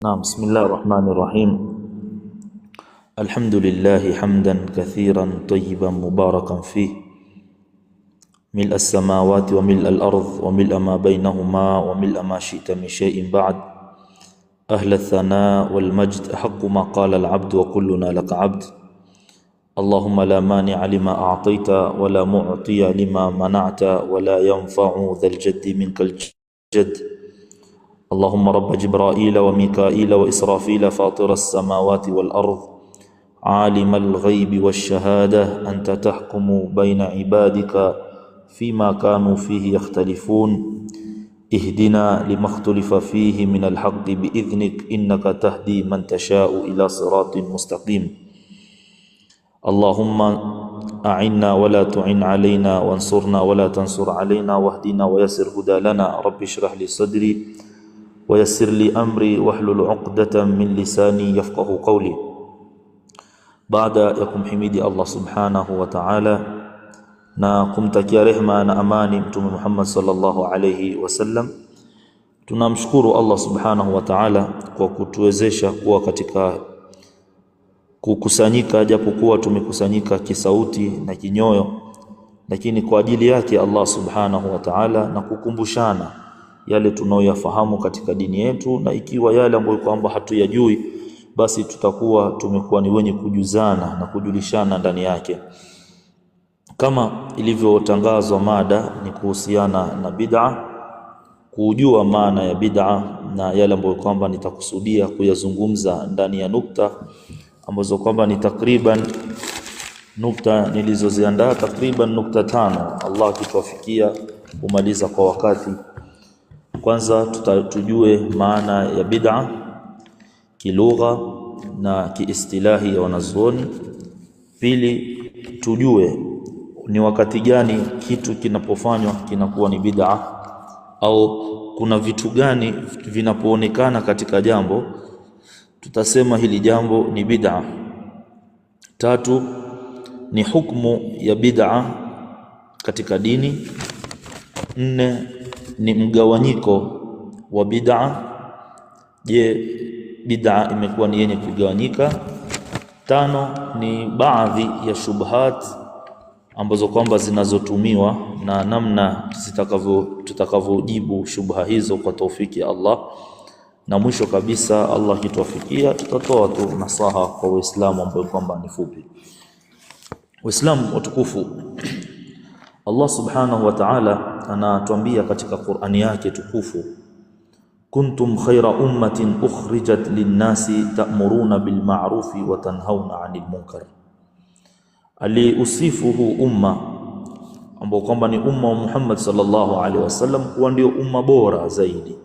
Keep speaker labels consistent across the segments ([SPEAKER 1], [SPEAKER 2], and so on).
[SPEAKER 1] نعم. بسم الله الرحمن الرحيم. الحمد لله حمدا كثيرا طيبا مباركا فيه، ملء السماوات وملء الأرض وملء ما بينهما وملء ما شئت من شيء بعد. أهل الثناء والمجد أحق ما قال العبد وكلنا لك عبد. اللهم لا مانع لما أعطيت ولا معطي لما منعت ولا ينفع ذا الجد منك الجد. اللهم رب جبرائيل وميكائيل وإسرافيل فاطر السماوات والأرض عالم الغيب والشهادة، أنت تحكم بين عبادك فيما كانوا فيه يختلفون. اهدنا لما اختلف فيه من الحق بإذنك، إنك تهدي من تشاء إلى صراط مستقيم. اللهم أعنا ولا تعن علينا، وانصرنا ولا تنصر علينا، واهدنا ويسر هدى لنا. رب اشرح لي صدري ويسر لي أمري واحلل عقدة من لساني يفقه قولي. بعد يكم حميدي الله سبحانه وتعالى na kumtakia rehma na amani Mtume Muhammad sallallahu alayhi wasallam, tunamshukuru Allah subhanahu wa ta'ala kwa kutuwezesha kuwa katika kukusanyika, japokuwa tumekusanyika kisauti na kinyoyo, lakini kwa ajili yake Allah subhanahu wa ta'ala, na kukumbushana yale tunayoyafahamu katika dini yetu, na ikiwa yale ambayo kwamba hatuyajui, basi tutakuwa tumekuwa ni wenye kujuzana na kujulishana ndani yake. Kama ilivyotangazwa, mada ni kuhusiana na bid'a, kujua maana ya bid'a na yale ambayo kwamba nitakusudia kuyazungumza ndani ya nukta ambazo kwamba ni takriban nukta nilizoziandaa, takriban nukta 5, Allah akituwafikia kumaliza kwa wakati. Kwanza tujue maana ya bid'a kilugha na kiistilahi ya wanazuoni. Pili, tujue ni wakati gani kitu kinapofanywa kinakuwa ni bid'a, au kuna vitu gani vinapoonekana katika jambo tutasema hili jambo ni bid'a. Tatu, ni hukumu ya bid'a katika dini. 4, ni mgawanyiko wa bid'a. Je, bid'a imekuwa ni yenye kugawanyika? 5, ni baadhi ya shubhat ambazo kwamba zinazotumiwa na namna tutakavyojibu shubha hizo kwa taufiki ya Allah. Na mwisho kabisa, Allah kituwafikia, tutatoa tu nasaha kwa Waislamu ambao kwamba ni fupi. Waislamu watukufu, Allah subhanahu wa ta'ala anatuambia katika Qur'ani yake tukufu, kuntum khayra ummatin ukhrijat linnasi ta'muruna bil ma'rufi wa tanhauna 'anil munkar. Aliusifu huu umma ambao kwamba ni umma wa Muhammad sallallahu alaihi wasallam kuwa ndio umma bora zaidi,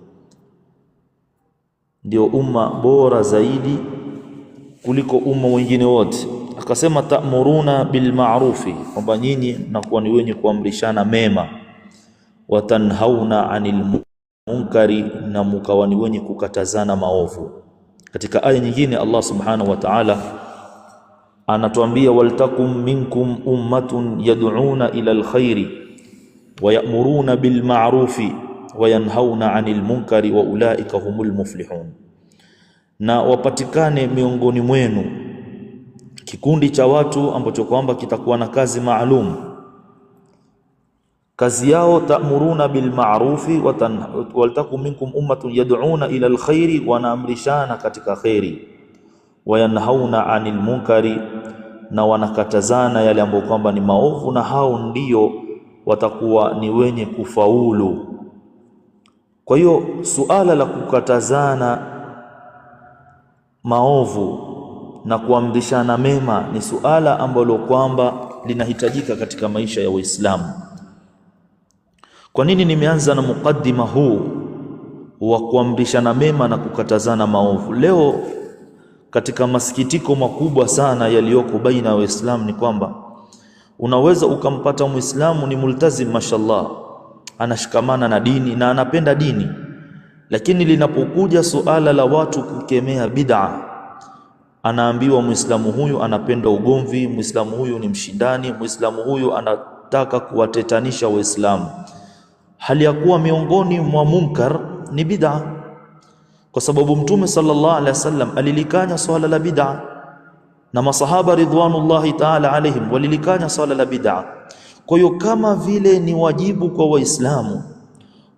[SPEAKER 1] ndio umma bora zaidi kuliko umma wengine wote. Akasema ta'muruna bil ma'rufi, kwamba nyinyi mnakuwa ni wenye kuamrishana mema, wa tanhauna 'anil munkari, na mkawa ni wenye kukatazana maovu. Katika aya nyingine Allah subhanahu wa ta'ala anatuambia, waltakum minkum ummatun yad'una ila alkhairi wa ya'muruna bil ma'rufi wa yanhauna 'anil munkari wa ulaika humul muflihun. Na wapatikane miongoni mwenu kikundi cha watu ambacho kwamba kitakuwa na kazi maalum. Kazi yao ta'muruna bil ma'rufi waltakum minkum ummatun yad'una ila alkhairi, wanaamrishana katika khairi, wayanhauna 'anil munkari, na wanakatazana yale ambayo kwamba ni maovu, na hao ndio watakuwa ni wenye kufaulu. Kwa hiyo suala la kukatazana maovu na kuamrishana mema ni suala ambalo kwamba linahitajika katika maisha ya Uislamu. Kwa nini nimeanza na mukaddima huu wa kuamrishana mema na kukatazana maovu? Leo katika masikitiko makubwa sana yaliyoko baina ya Waislamu ni kwamba unaweza ukampata Muislamu ni multazim, mashallah, anashikamana na dini na anapenda dini, lakini linapokuja suala la watu kukemea bid'a, anaambiwa Muislamu huyu anapenda ugomvi, Muislamu huyu ni mshindani, Muislamu huyu anataka kuwatetanisha Waislamu, hali ya kuwa miongoni mwa munkar ni bid'a. kwa sababu Mtume sallallahu alaihi wasallam alilikanya swala la bid'a, na masahaba ridwanullahi ta'ala alaihim walilikanya swala la bid'a. Kwa hiyo kama vile ni wajibu kwa Waislamu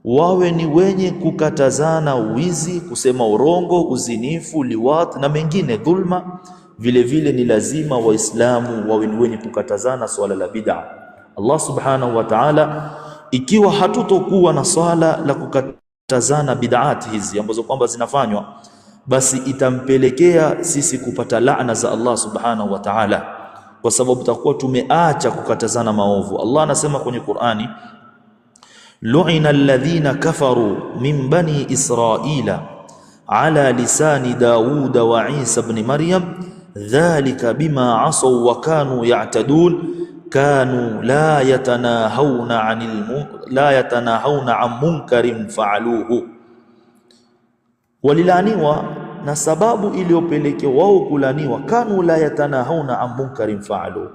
[SPEAKER 1] wawe ni wenye kukatazana wizi, kusema urongo, uzinifu, liwat na mengine dhulma, vile vile ni lazima Waislamu wawe ni wenye kukatazana swala la bid'a. Allah subhanahu wa ta'ala, ikiwa hatutokuwa na swala la kukatazana bid'at hizi ambazo kwamba zinafanywa, basi itampelekea sisi kupata laana za Allah subhanahu wa ta'ala, kwa sababu tutakuwa tumeacha kukatazana maovu. Allah anasema kwenye Qur'ani, lu'ina alladhina kafaru min bani israila ala lisani Dawuda wa Isa ibn Maryam dhalika bima asaw wa kanu ya'tadun kanu la yatanahawna an munkarin fa'aluhu. Walilaniwa na sababu iliyopelekea wao kulaniwa, kanu la yatanahawna an munkarin fa'aluhu,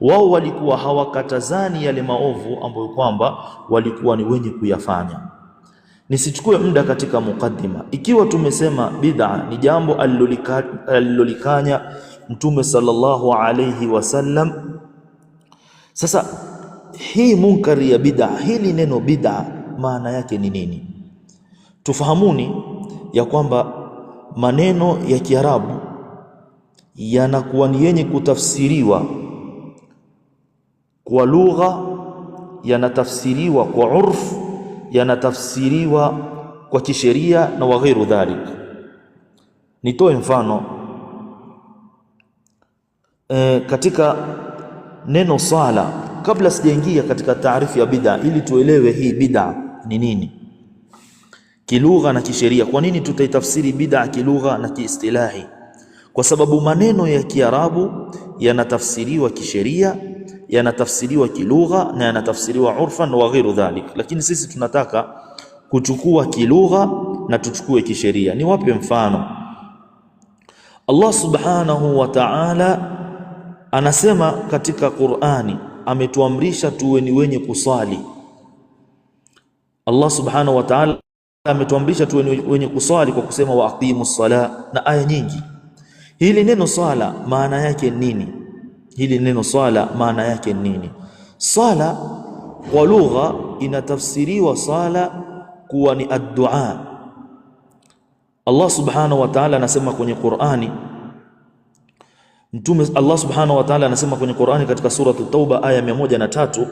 [SPEAKER 1] wao walikuwa hawakatazani yale maovu ambayo kwamba walikuwa ni wenye kuyafanya. Nisichukue muda katika mukaddima. Ikiwa tumesema bid'a ni jambo alilolikanya Mtume sallallahu alayhi wasallam, sasa hii munkari ya bid'a, hili neno bid'a maana yake ni nini? Tufahamuni ya kwamba maneno ya Kiarabu yanakuwa ni yenye kutafsiriwa kwa lugha, yanatafsiriwa kwa urf, yanatafsiriwa kwa kisheria na waghairu dhalik. Nitoe mfano katika neno sala, kabla sijaingia katika taarifu ya bid'a, ili tuelewe hii bid'a ni nini kilugha na kisheria. Kwa nini tutaitafsiri bid'a kilugha na kiistilahi? Kwa sababu maneno ya Kiarabu yanatafsiriwa kisheria, yanatafsiriwa kilugha na yanatafsiriwa urfan wa ghairu dhalik, lakini sisi tunataka kuchukua kilugha na tuchukue kisheria. Ni wape mfano. Allah subhanahu wa ta'ala anasema katika Qur'ani, ametuamrisha tuwe ni wenye kusali. Allah subhanahu wa ta'ala ametuamrisha tuwe ni wenye kusali kwa kusema wa aqimus sala na aya nyingi. Hili neno swala maana yake nini? Hili neno swala maana yake nini? Swala kwa lugha inatafsiriwa swala kuwa ni ad-du'a. Allah subhanahu wa ta'ala anasema kwenye Qur'ani, Allah subhanahu wa ta'ala anasema kwenye Qur'ani katika suratu Tauba aya 103,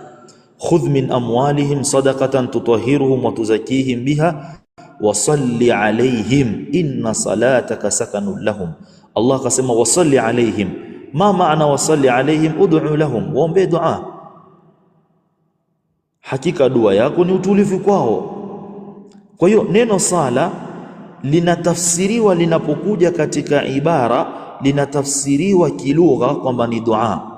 [SPEAKER 1] khudh min amwalihim sadaqatan tutahhiruhum wa tuzakkihim biha wa salli alayhim inna salataka sakanun lahum. Allah akasema wasalli alayhim. Ma maana wasalli alayhim? Ud'u lahum, waombe dua, hakika dua yako ni utulivu kwao. Kwa hiyo neno sala linatafsiriwa, linapokuja katika ibara linatafsiriwa kilugha kwamba ni dua.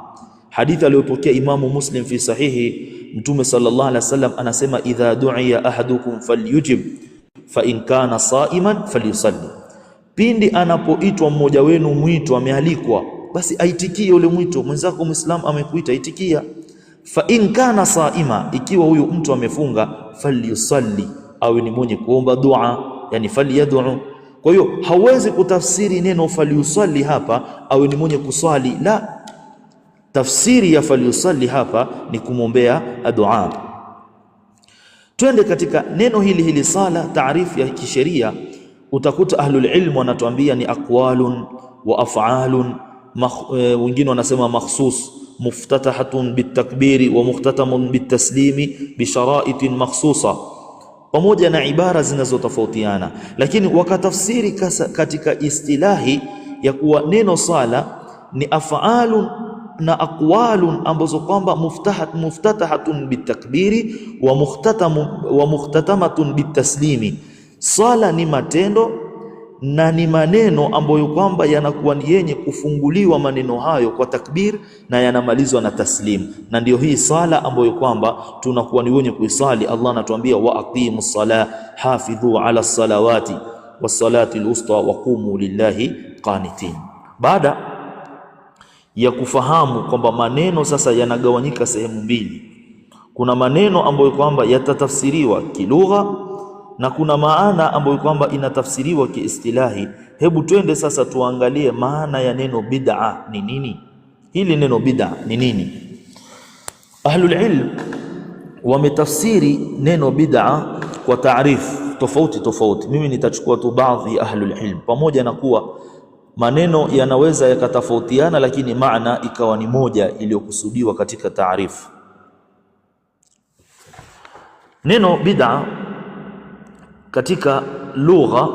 [SPEAKER 1] Hadithi aliyopokea Imamu Muslim fi sahihi, Mtume sallallahu alaihi wasallam anasema, idha du'iya ahadukum falyujib fa in kana sa'iman falyusalli, pindi anapoitwa mmoja wenu mwito, amealikwa, basi aitikie ule mwito. Mwenzako Muislamu amekuita, itikia. Fa in kana sa'ima, ikiwa huyu mtu amefunga, falyusalli, awe ni mwenye kuomba dua, yani falyad'u. Kwa hiyo hawezi kutafsiri neno falyusalli hapa awe ni mwenye kuswali, la. Tafsiri ya falyusalli hapa ni kumwombea dua. Twende katika neno hili sala, taarifu ya kisheria. Utakuta ahlul ilm wanatuambia ni aqwalun wa af'alun, wengine wanasema makhsus, muftatahatun bitakbiri wa muhtatamun bitaslimi bisharaitin makhsusa, pamoja na ibara zinazotofautiana, lakini wakatafsiri katika istilahi ya kuwa neno sala ni af'alun na aqwalun ambazo kwamba muftatahatun bitakbiri wa muhtatamatun bitaslimi. Sala ni matendo na ni maneno ambayo kwamba yanakuwa ni yenye kufunguliwa maneno hayo kwa takbir na yanamalizwa na taslim, na ndio hii sala ambayo kwamba tunakuwa ni wenye kuisali. Allah anatuambia wa aqimus sala hafidhu ala salawati was salati al-wusta wa qumu lillahi qanitin. Baada ya kufahamu kwamba maneno sasa yanagawanyika sehemu mbili, kuna maneno ambayo kwamba yatatafsiriwa kilugha na kuna maana ambayo kwamba inatafsiriwa kiistilahi. Hebu twende sasa tuangalie maana ya neno bid'a ni nini. Hili neno bid'a ni nini? Ahlul ilm wametafsiri neno bid'a kwa taarifu tofauti tofauti. Mimi nitachukua tu baadhi ya ahlul ilm, pamoja na kuwa maneno yanaweza yakatofautiana, lakini maana ikawa ni moja iliyokusudiwa katika taarifu. Neno bid'a katika lugha,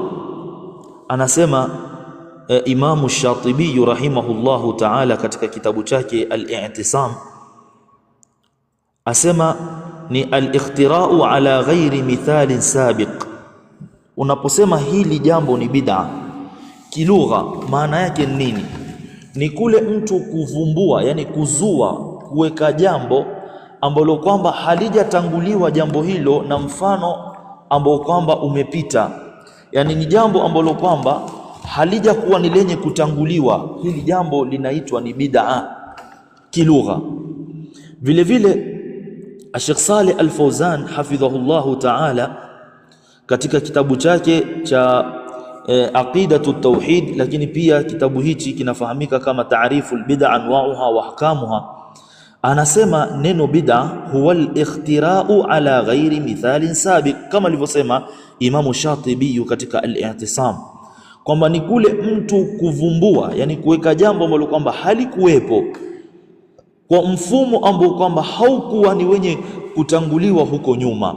[SPEAKER 1] anasema Imamu Shatibi rahimahullahu ta'ala katika kitabu chake Al-I'tisam, asema ni al-ikhtira'u ala ghairi mithalin sabiq. Unaposema hili jambo ni bid'a kilugha, maana yake nini? Ni kule mtu kuvumbua, yani kuzua, kuweka jambo ambalo kwamba halijatanguliwa jambo hilo na mfano ambao kwamba umepita. Yani ni jambo ambalo kwamba halijakuwa ni lenye kutanguliwa, hili jambo linaitwa ni bid'a kilugha. Vile vile Sheikh Saleh Al-Fawzan hafidhahullahu ta'ala katika kitabu chake cha Aqidatu Tauhid, lakini pia kitabu hichi kinafahamika kama Ta'rifu al-Bid'a anwa'uha wa ahkamuha, anasema neno bid'a huwa al-ikhtira'u ala ghairi mithalin sabiq, kama alivyosema Imamu Shatibi katika Al-I'tisam, kwamba ni kule mtu kuvumbua, yani kuweka jambo ambalo kwamba halikuwepo kwa mfumo ambao kwamba haukuwa ni wenye kutanguliwa huko nyuma.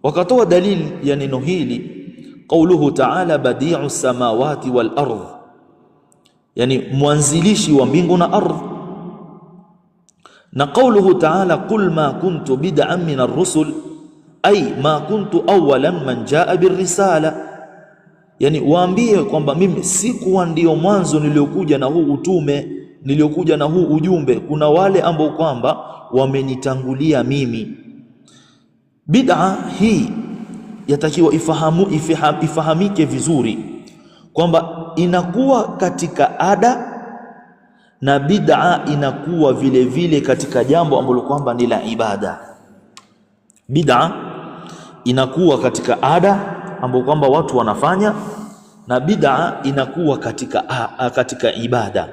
[SPEAKER 1] Wakatoa dalili ya neno hili qauluhu ta'ala badi'u samawati wal ardh, yani mwanzilishi wa mbingu na ardhi, na qauluhu ta'ala qul ma kuntu bid'an min ar-rusul ay ma kuntu awwalan man jaa birrisala, yani waambie kwamba mimi sikuwa ndio mwanzo niliokuja na huu utume, niliokuja na huu ujumbe, kuna wale ambao kwamba wamenitangulia mimi. Bid'a hii yatakiwa ifahamike vizuri kwamba inakuwa katika ada, na bid'a inakuwa vile vile katika jambo ambalo kwamba ni la ibada. Bid'a inakuwa katika ada ambao kwamba watu wanafanya, na bid'a inakuwa katika ibada.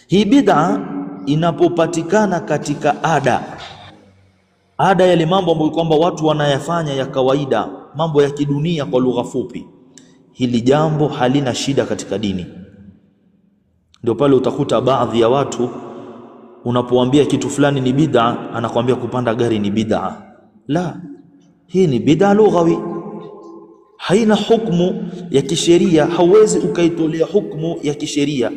[SPEAKER 1] Hii bid'a inapopatikana katika ada yale mambo ambayo kwamba watu wanayafanya ya kawaida, mambo ya kidunia kwa lugha fupi, hili jambo halina shida katika dini. Ndio pale utakuta baadhi ya watu unapowaambia kitu fulani ni bid'a, anakuambia kupanda gari ni bid'a. La, hii ni bid'a lughawi, haina hukumu ya kisheria, hauwezi ukaitolea hukumu ya kisheria.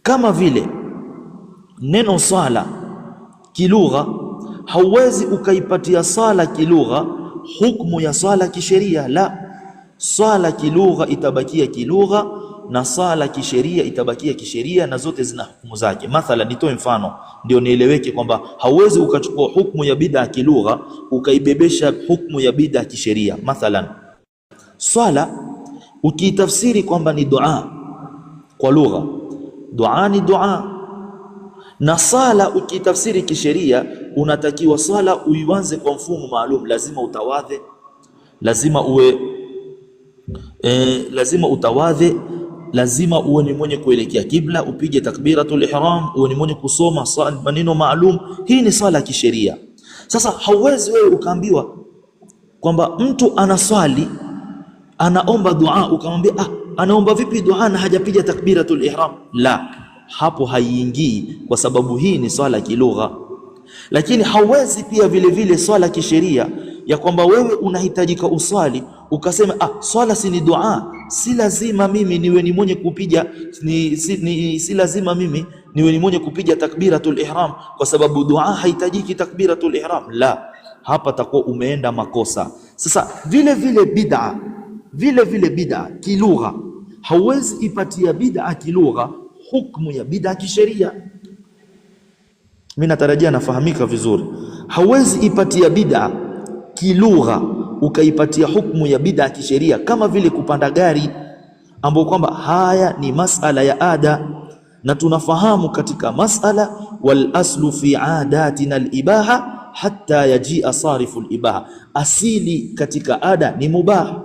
[SPEAKER 1] Kama vile neno sala kilugha, hauwezi ukaipatia sala kilugha hukumu ya sala kisheria. La, sala kilugha itabakia kilugha na sala kisheria itabakia kisheria, na zote zina hukumu zake. Mathalan, nitoe mfano ndio nieleweke kwamba hauwezi ukachukua hukumu ya bid'a kilugha ukaibebesha hukumu ya bid'a kisheria. Mathalan, swala ukitafsiri kwamba ni dua kwa lugha, dua ni dua, na sala ukitafsiri kisheria, unatakiwa sala uianze kwa mfumo maalum. Lazima utawadhe, lazima utawadhe, lazima uwe ni mwenye kuelekea kibla, upige takbiratul ihram, uwe ni mwenye kusoma maneno maalum. Hii ni sala kisheria. Sasa hauwezi wewe ukaambiwa kwamba mtu anaswali anaomba dua, ukamwambia anaomba vipi dua na hajapiga takbiratul ihram? La, hapo haiingii, kwa sababu hii ni swala kilugha. Lakini hauwezi pia vile vile swala kisheria ya kwamba wewe unahitajika uswali ukasema swala si ni dua, si lazima mimi niwe ni mwenye kupiga si lazima mimi niwe ni mwenye kupiga takbiratul ihram kwa sababu dua haitajiki takbiratul ihram. La, hapa takuwa umeenda makosa. Sasa vile vile bid'a kilugha, hauwezi ipatia bid'a kilugha hukumu ya bid'a kisheria. Mimi natarajia nafahamika vizuri. Hauwezi ipatia bid'a kilugha ukaipatia hukumu ya bid'a kisheria, kama vile kupanda gari, ambao kwamba haya ni masala ya ada, na tunafahamu katika masala wal aslu fi adatina al ibaha hatta yajia sarifu al-ibaha, asili katika ada ni mubah.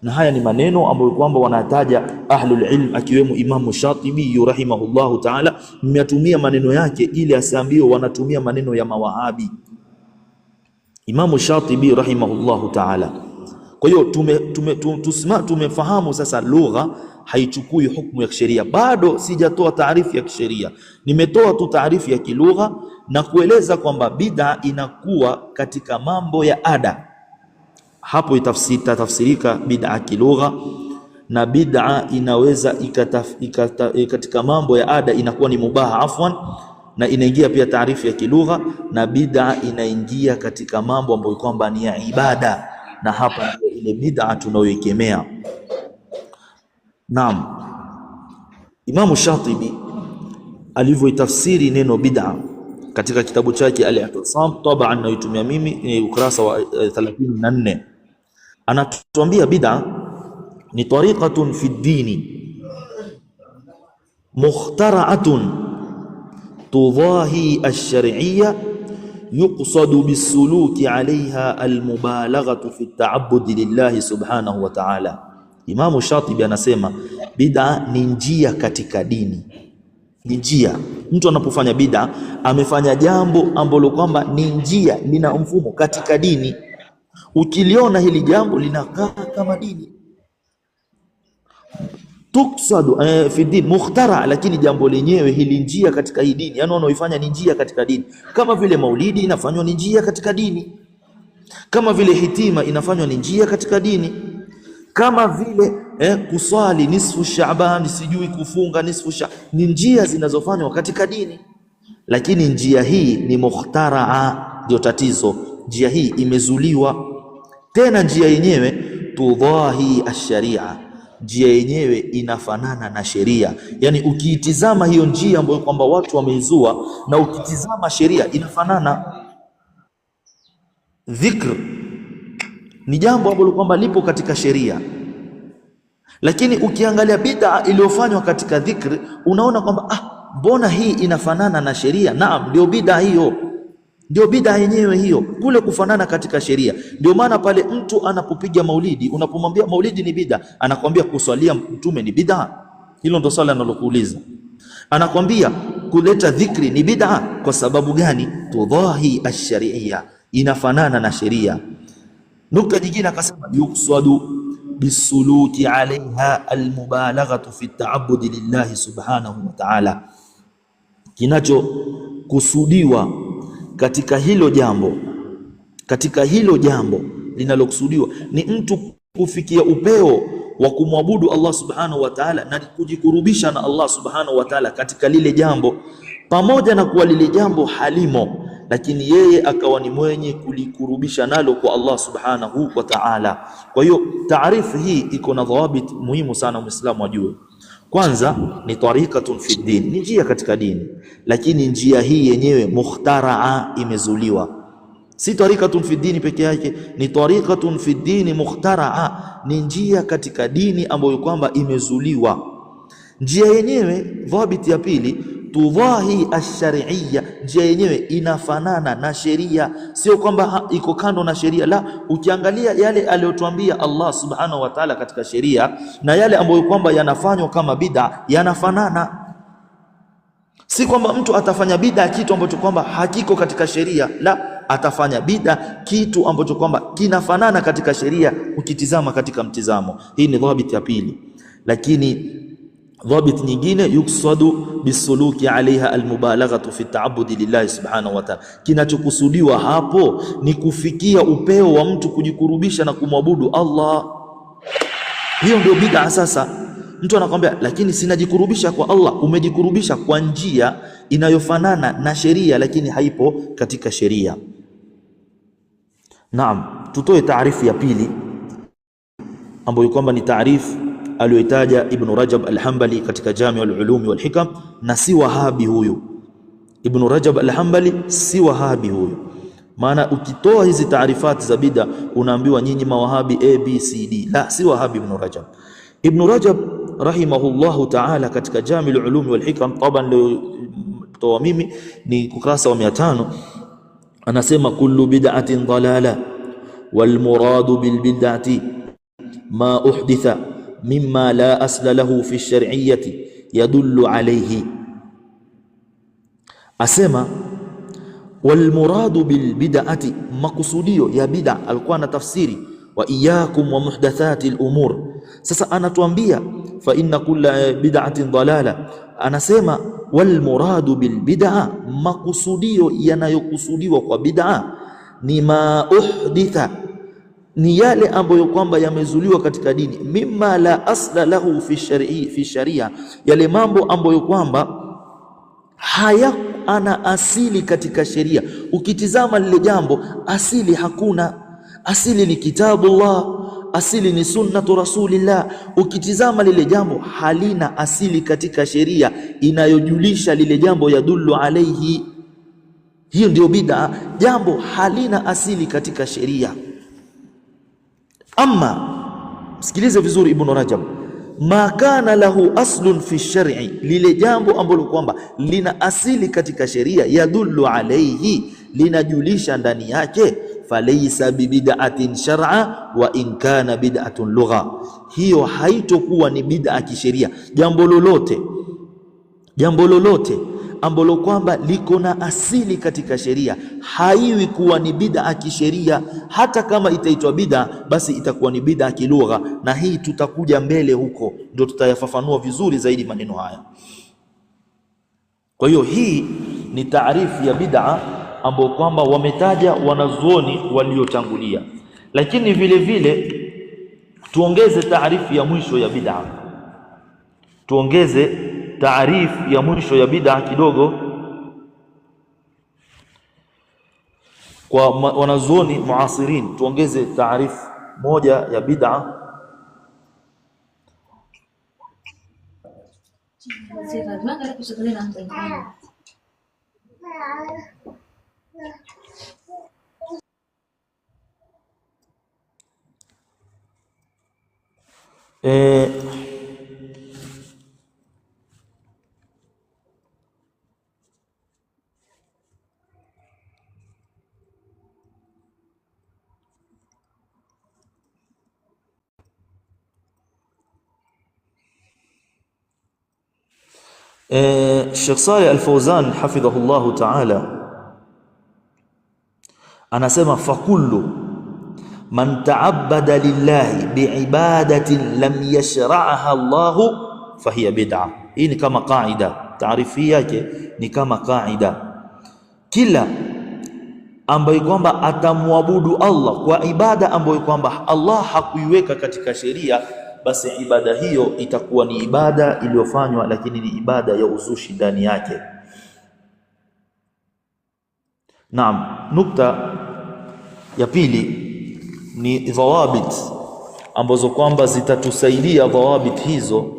[SPEAKER 1] Na haya ni maneno ambayo kwamba wanataja ahlul ilm, akiwemo Imamu Shatibi rahimahullahu ta'ala. Mmetumia maneno yake ili asiambiwe wanatumia maneno ya mawahabi. Imamu Shatibi rahimahullahu ta'ala. Kwa hiyo tumefahamu sasa lugha haichukui hukumu ya kisheria. Bado sijatoa taarifu ya kisheria, nimetoa tu taarifu ya kilugha na kueleza kwamba bid'a inakuwa katika mambo ya ada. Hapo itatafsirika bid'a kilugha, na bid'a inaweza katika mambo ya ada inakuwa ni mubaha afwan, na inaingia pia taarifu ya kilugha, na bid'a inaingia katika mambo ambayo kwamba ni ya ibada, na hapa ndio ile bid'a tunayoikemea. Naam, Imamu Shatibi alivyoitafsiri neno bid'a katika kitabu chake Al-I'tisam, tabaan naitumia mimi, ni ukurasa wa 34, anatuambia bid'a ni tariqatun fi ddini mukhtara'atun tudahi ash-shar'iyya yuqsadu bis-suluki 'alayha al-mubalaghatu fi at-ta'abbud lillahi subhanahu wa ta'ala. Imamu Shatibi anasema bid'a ni njia katika dini. Ni njia. Mtu anapofanya bid'a amefanya jambo ambalo kwamba ni njia, lina mfumo katika dini. Ukiliona hili jambo linakaa kama dini, tuksadu fi din mukhtara, lakini jambo lenyewe hili njia katika hii dini, yani wanaoifanya ni njia katika dini. Kama vile maulidi inafanywa ni njia katika dini, kama vile hitima inafanywa ni njia katika dini, kama vile kuswali nisfu Shaaban, sijui kufunga nisfu Shaaban, ni njia zinazofanywa katika dini. Lakini njia hii ni mukhtaraa, ndio tatizo. Njia hii imezuliwa, tena njia yenyewe tudhahi ash-sharia, njia yenyewe inafanana na sheria. Yani ukiitizama hiyo njia ambayo kwamba watu wameizua na ukitizama sheria inafanana. Dhikr ni jambo ambalo kwamba lipo katika sheria, lakini ukiangalia bid'a iliyofanywa katika dhikr unaona kwamba mbona hii inafanana na sheria. Naam, ndio bid'a hiyo, ndio bid'a yenyewe hiyo, kule kufanana katika sheria. Ndio maana pale mtu anapopiga maulidi, unapomwambia maulidi ni bid'a, anakwambia kuswalia mtume ni bid'a. Hilo ndo swali analokuuliza. Anakwambia kuleta dhikri ni bid'a. Kwa sababu gani? Tudhahi ash-sharia, inafanana na sheria. Nukta nyingine akasema yuqsadu bisuluki alaiha almubalaghatu fi at-ta'abbud lillahi subhanahu wa ta'ala, kinachokusudiwa katika hilo jambo linalokusudiwa ni mtu kufikia upeo wa kumwabudu Allah subhanahu wa ta'ala na kujikurubisha na Allah subhanahu wa ta'ala katika lile jambo, pamoja na kuwa lile jambo halimo, lakini yeye akawa ni mwenye kulikurubisha nalo kwa Allah subhanahu wa ta'ala. Kwa hiyo taarifu hii iko na dhawabit muhimu sana Muislamu ajue. Kwanza ni tariqatun fi din, ni njia katika dini, lakini njia hii yenyewe mukhtaraa, imezuliwa. Si tariqatun fi dini peke yake, ni tariqatun fi dini mukhtaraa, ni njia katika dini ambayo kwamba imezuliwa. Njia yenyewe dhabit ya pili tudhahi ash-shar'iyya, njia yenyewe inafanana na sheria, sio kwamba iko kando na sheria. La, ukiangalia yale aliyotuambia Allah subhanahu wa ta'ala katika sheria na yale ambayo kwamba yanafanywa kama bid'a yanafanana. Si kwamba mtu atafanya bid'a kitu ambacho kwamba hakiko katika sheria, la, atafanya bid'a kitu ambacho kwamba kinafanana katika sheria ukitizama katika mtizamo. Hii ni dhabit ya pili. Lakini dhabit nyingine yuksadu bisuluki alaiha almubalaghatu fi ta'abbudi lillahi subhanahu wa ta'ala, kinachokusudiwa hapo ni kufikia upeo wa mtu kujikurubisha na kumwabudu Allah. Hiyo ndio bid'a. Sasa mtu anakuambia lakini sinajikurubisha kwa Allah. Umejikurubisha kwa njia inayofanana na sheria, lakini haipo katika sheria. Naam, tutoe taarifu ya pili ambayo kwamba ni taarifu aliyoitaja Ibn Rajab al-Hanbali katika Jami' al-Ulum wal Hikam, na si wahabi huyu. Ibn Rajab al-Hanbali si wahabi huyu. Maana ukitoa hizi taarifati za bid'a unaambiwa nyinyi mawahabi A B C D. La, si wahabi Ibn Rajab. Ibn Rajab rahimahullahu ta'ala katika Jami' al-Ulum wal Hikam, taban leo toa mimi ni ukurasa wa 500, anasema kullu bid'atin dalala wal muradu bil bid'ati ma uhditha mimma la asla lahu fi shar'iyyati yadullu alayhi. Asema wal muradu bil bid'ati, makusudio ya bid'a. Alikuwa na tafsiri wa iyyakum wa muhdathati al umur. Sasa anatuambia fa inna kulla bid'atin dalala, anasema wal muradu bil bid'a, makusudio yanayokusudiwa kwa bid'a ni ma uhditha, ni yale ambayo kwamba yamezuliwa katika dini, mimma la asla lahu fi sharia, yale mambo ambayo kwamba haya ana asili katika sheria. Ukitizama lile jambo asili hakuna, asili ni kitabullah, asili ni sunnatu rasulillah. Ukitizama lile jambo halina asili katika sheria inayojulisha lile jambo yadullu alayhi, hiyo ndio bid'a. Jambo halina asili katika sheria. Amma sikilize vizuri Ibn Rajab, ma kana lahu aslun fi shar'i, lile jambo ambalo kwamba lina asili katika sheria, yadullu alayhi, linajulisha ndani yake, falaysa bibid'atin shar'a wa in kana bid'atun lugha, hiyo haitokuwa ni bid'a kisheria. Jambo lolote ambalo kwamba liko na asili katika sheria haiwi kuwa ni bid'a kisheria. Hata kama itaitwa bid'a, basi itakuwa ni bid'a kilugha, na hii tutakuja mbele huko ndio tutayafafanua vizuri zaidi maneno haya. Kwa hiyo hii ni taarifu ya bid'a ambayo kwamba wametaja wanazuoni waliotangulia, lakini vile vile tuongeze taarifu ya mwisho ya bid'a, tuongeze taarifu ya mwisho ya bid'a kidogo kwa wanazuoni muasirin. Tuongeze taarifu moja ya bid'a. Sheikh Saleh Al-Fawzan hafidhahullahu ta'ala anasema fakullu man ta'abbada lillahi bi'ibadatin lam yashra'aha Allahu fahiya bid'a. Hii ni kama kaida, taarifu yake ni kama kaida. Kila ambaye kwamba atamwabudu Allah kwa ibada ambayo kwamba Allah hakuiweka katika sheria, basi ibada hiyo itakuwa ni ibada iliyofanywa, lakini ni ibada ya uzushi ndani yake. Naam, nukta ya pili ni dhawabit ambazo kwamba zitatusaidia dhawabit hizo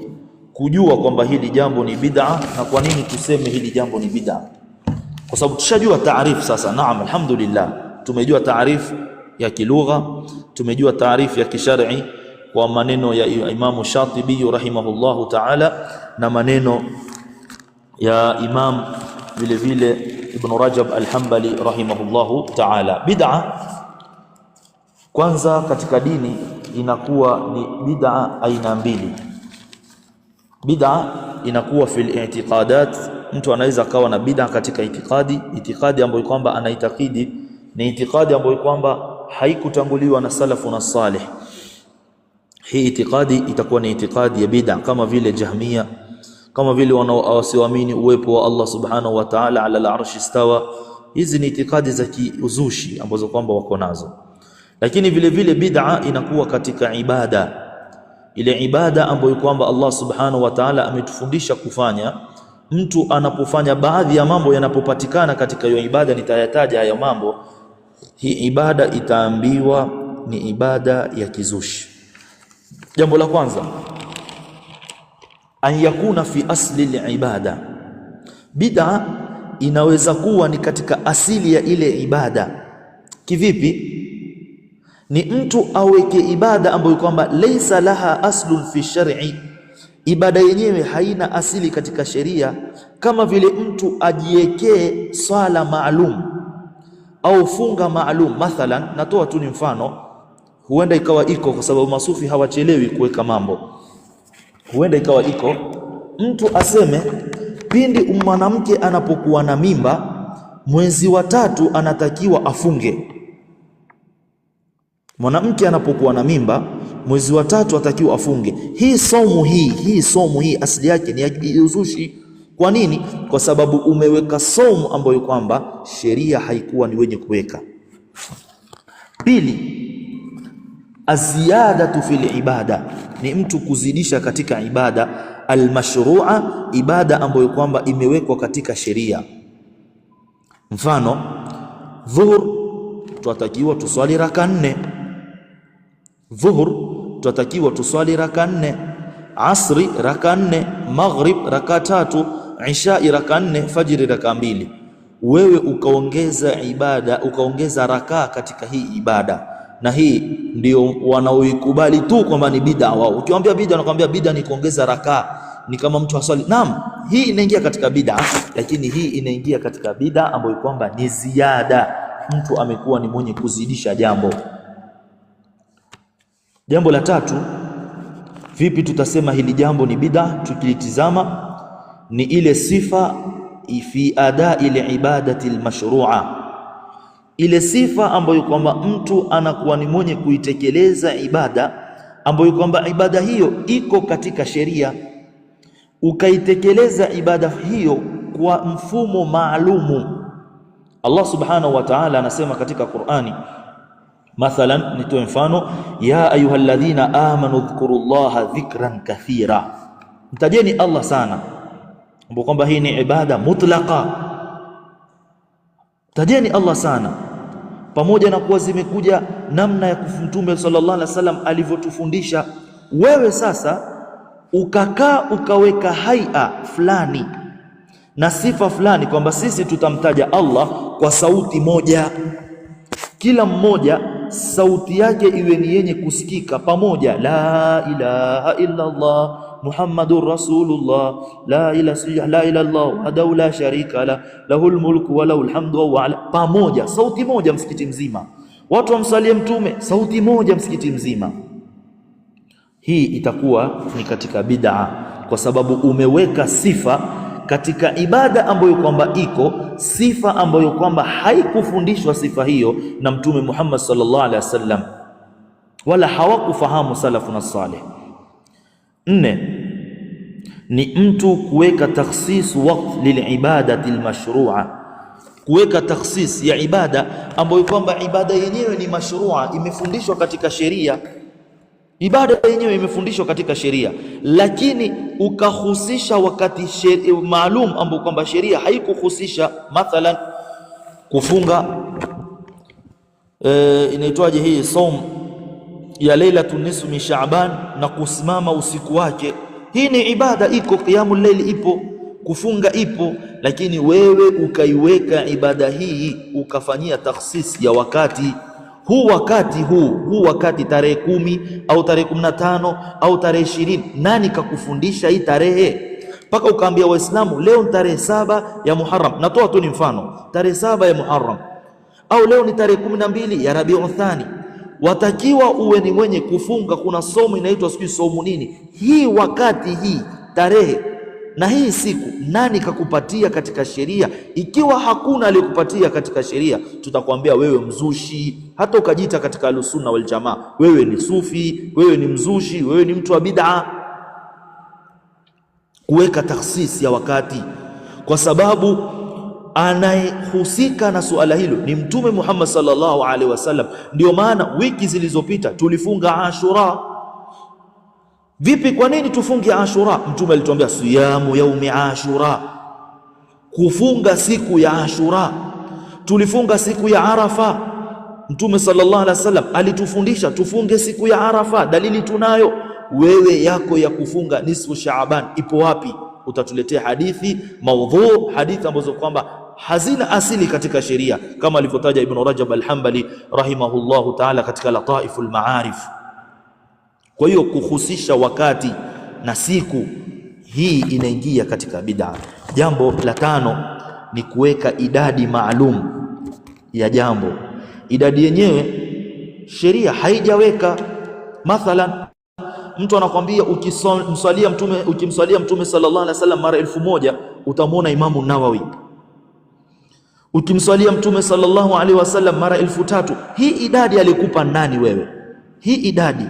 [SPEAKER 1] kujua kwamba hili jambo ni bid'a na kwa nini tuseme hili jambo ni bid'a. Kwa sababu tushajua taarifu sasa. Naam, alhamdulillah, tumejua taarifu ya kilugha, tumejua taarifu ya kishar'i kwa maneno ya Imamu Shatibi rahimahullahu ta'ala na maneno ya Imam vile vile Ibn Rajab al-Hanbali rahimahullahu ta'ala. Bid'a kwanza katika dini inakuwa ni bid'a aina mbili. Bid'a inakuwa fil i'tiqadat, mtu anaweza akawa na bid'a katika itikadi ambayo kwamba anaitakidi ni itikadi ambayo kwamba haikutanguliwa na salafu na salih. Hii itikadi itakuwa ni itikadi ya bid'a, kama vile Jahmiya, kama vile wanaoamini uwepo wa Allah subhanahu wa ta'ala ala al-arshi istawa. Hizi ni itikadi za kiuzushi ambazo kwamba wako nazo. Lakini vile vile bid'a inakuwa katika ibada, ile ibada ambayo kwamba Allah subhanahu wa ta'ala ametufundisha kufanya. Mtu anapofanya baadhi ya mambo yanapopatikana katika hiyo ibada, nitayataja haya mambo, hii ibada itaambiwa ni ibada ya kizushi. Jambo la kwanza, an yakuna fi asli al-ibada. Bid'a inaweza kuwa ni katika asili ya ile ibada. Kivipi? Ni mtu aweke ibada ambayo kwamba laysa laha aslun fi shar'i, ibada yenyewe haina asili katika sheria. Kama vile mtu ajiekee swala maalum au funga maalum. Mathalan, natoa tu ni mfano, huenda ikawa iko kwa sababu masufi hawachelewi kuweka mambo. Huenda ikawa iko mtu aseme pindi mwanamke anapokuwa na mimba mwezi wa 3 anatakiwa afunge. Mwanamke anapokuwa na mimba mwezi wa 3 atakiwa afunge. Hii somu hii asili yake ni ya uzushi. Kwa nini? Kwa sababu umeweka somu ambayo kwamba sheria haikuwa ni wenye kuweka. Pili, aziyadatu fil ibada, ni mtu kuzidisha katika ibada almashrua, ibada ambayo kwamba imewekwa katika sheria. Mfano, dhuhur tunatakiwa tuswali raka 4. Dhuhur tunatakiwa tuswali raka 4, asri raka 4, maghrib raka 3, isha raka 4, fajiri raka 2. Wewe ukaongeza ibada, ukaongeza raka katika hii ibada, na hii ndio wanaoikubali tu kwamba ni bid'a wao. Ukiwaambia bid'a, wanakuambia bid'a ni kuongeza raka, ni kama mtu aswali. Naam, hii inaingia katika bid'a, lakini hii inaingia katika bid'a ambayo kwamba ni ziada. Mtu amekuwa ni mwenye kuzidisha jambo. Jambo la 3, vipi tutasema hili jambo ni bid'a? Tukilitizama ni ile sifa fi adai ibadati almashrua, ile sifa ambayo kwamba mtu anakuwa ni mwenye kuitekeleza ibada ambayo kwamba ibada hiyo iko katika sheria, ukaitekeleza ibada hiyo kwa mfumo maalumu. Allah subhanahu wa ta'ala anasema katika Qur'ani, mathalan nitoe mfano, ya ayyuhalladhina amanu dhkurullaha dhikran kathira, mtajeni Allah sana, ambapo kwamba hii ni ibada mutlaqa. Tajeni Allah sana, pamoja na kuwa zimekuja namna ya Mtume sallallahu alaihi wasallam alivyotufundisha. Wewe sasa ukakaa ukaweka haia fulani na sifa fulani kwamba sisi tutamtaja Allah kwa sauti moja, kila mmoja sauti yake iwe ni yenye kusikika pamoja, la ilaha illa Allah Muhammadur Rasulullah, la ilaha illa Allah wahdahu la sharika la lahul mulku wa lahul hamdu wa ala, pamoja, sauti moja msikiti mzima, watu wamsalie mtume sauti moja msikiti mzima. Hii itakuwa ni katika bid'a, kwa sababu umeweka sifa katika ibada ambayo kwamba iko sifa ambayo kwamba haikufundishwa sifa hiyo na Mtume Muhammad sallallahu alaihi wasallam, wala hawakufahamu salafuna salih. 4 ni mtu kuweka takhsis waqt lilibadati almashrua, kuweka takhsis ya ibada ambayo kwamba ibada yenyewe ni mashrua, imefundishwa katika sheria. Ibada yenyewe imefundishwa katika sheria, lakini ukahusisha wakati maalum ambao kwamba sheria haikuhusisha. Mathalan, kufunga inaitwaje hii saum ya Lailatul Nisfi min Shaaban na kusimama usiku wake. Hii ni ibada, iko qiyamul layl, ipo kufunga, ipo, lakini wewe ukaiweka ibada hii ukafanyia takhsis ya wakati huu. Wakati tarehe 10 au tarehe 15 au tarehe 20, nani kakufundisha hii tarehe mpaka ukaambia Waislamu leo ni tarehe 7 ya Muharram? Natoa tu ni mfano, tarehe 7 ya Muharram, au leo ni tarehe 12 ya Rabiul Thani. Watakiwa uwe ni mwenye kufunga. Kuna somo inaitwa sijui somo nini, hii wakati, hii tarehe na hii siku, nani kakupatia katika sheria? Ikiwa hakuna aliyekupatia katika sheria, tutakwambia wewe mzushi. Hata ukajiita katika Ahlusunna wal Jamaa, wewe ni sufi, wewe ni mzushi, wewe ni mtu wa bid'a. Kuweka takhsis ya wakati, kwa sababu anayehusika na suala hilo ni Mtume Muhammad sallallahu alaihi wasallam. Ndio maana wiki zilizopita tulifunga Ashura. Vipi? Kwa nini tufunge Ashura? Mtume alituambia siyamu yaumi Ashura, kufunga siku ya Ashura. Tulifunga siku ya Arafa. Mtume sallallahu alaihi wasallam alitufundisha tufunge siku ya Arafa, dalili tunayo. Wewe yako ya kufunga nisfu Shaaban ipo wapi? Utatuletea hadithi maudhu, hadithi ambazo kwamba hazina asili katika sheria, kama alivyotaja Ibn Rajab al-Hanbali rahimahullahu ta'ala katika Lataiful Maarif. Kwa hiyo kuhusisha wakati na siku, hii inaingia katika bid'a. Jambo la 5 ni kuweka idadi maalum ya jambo. Idadi yenyewe sheria haijaweka. Mathalan, mtu anakwambia ukimswalia mtume sallallahu alaihi wasallam mara 1000 utamwona Imamu Nawawi. Ukimswalia mtume sallallahu alaihi wasallam mara 3000. Hii idadi alikupa nani wewe? Hii idadi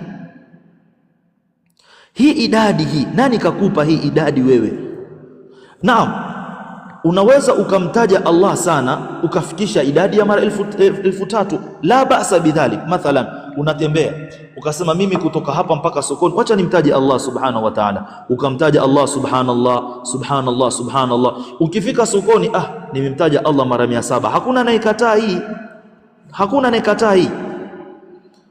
[SPEAKER 1] hii nani kakupa hii idadi wewe? Naam, unaweza ukamtaja Allah sana ukafikisha idadi ya mara 1000, la ba'sa bidhalik. Mathalan, unatembea ukasema mimi kutoka hapa mpaka sokoni wacha nimtaje Allah subhanahu wa ta'ala, ukamtaja Allah subhanallah subhanallah subhanallah. Ukifika sokoni nimemtaja Allah mara 700. Hakuna anayekataa hii.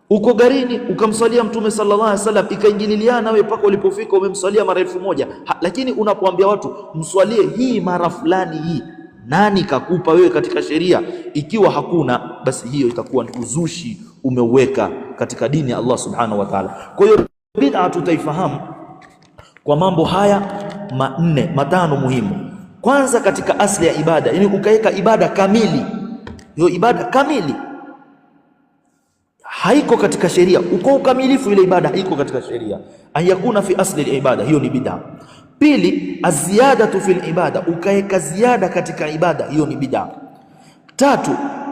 [SPEAKER 1] Uko garini ukamswalia mtume sallallahu alaihi wasallam, ikaingililiana wewe mpaka ulipofika umemswalia mara 1000. Lakini unapoambia watu mswalie hii mara fulani, hii nani kakupa wewe katika sheria? Ikiwa hakuna, basi hiyo itakuwa ni uzushi umeweka katika dini ya Allah subhanahu wa ta'ala. Kwa hiyo bid'a tutaifahamu kwa mambo haya matano muhimu. Kwanza, katika asli ya ibada, yani ukaweka ibada kamili. Hiyo ibada kamili haiko katika sheria, uko ukamilifu, ile ibada haiko katika sheria. Ayakuna fi asli al-ibada, hiyo ni bid'a. Pili, aziyadatu fil ibada, ukaweka ziada katika ibada, hiyo ni bid'a. Tatu,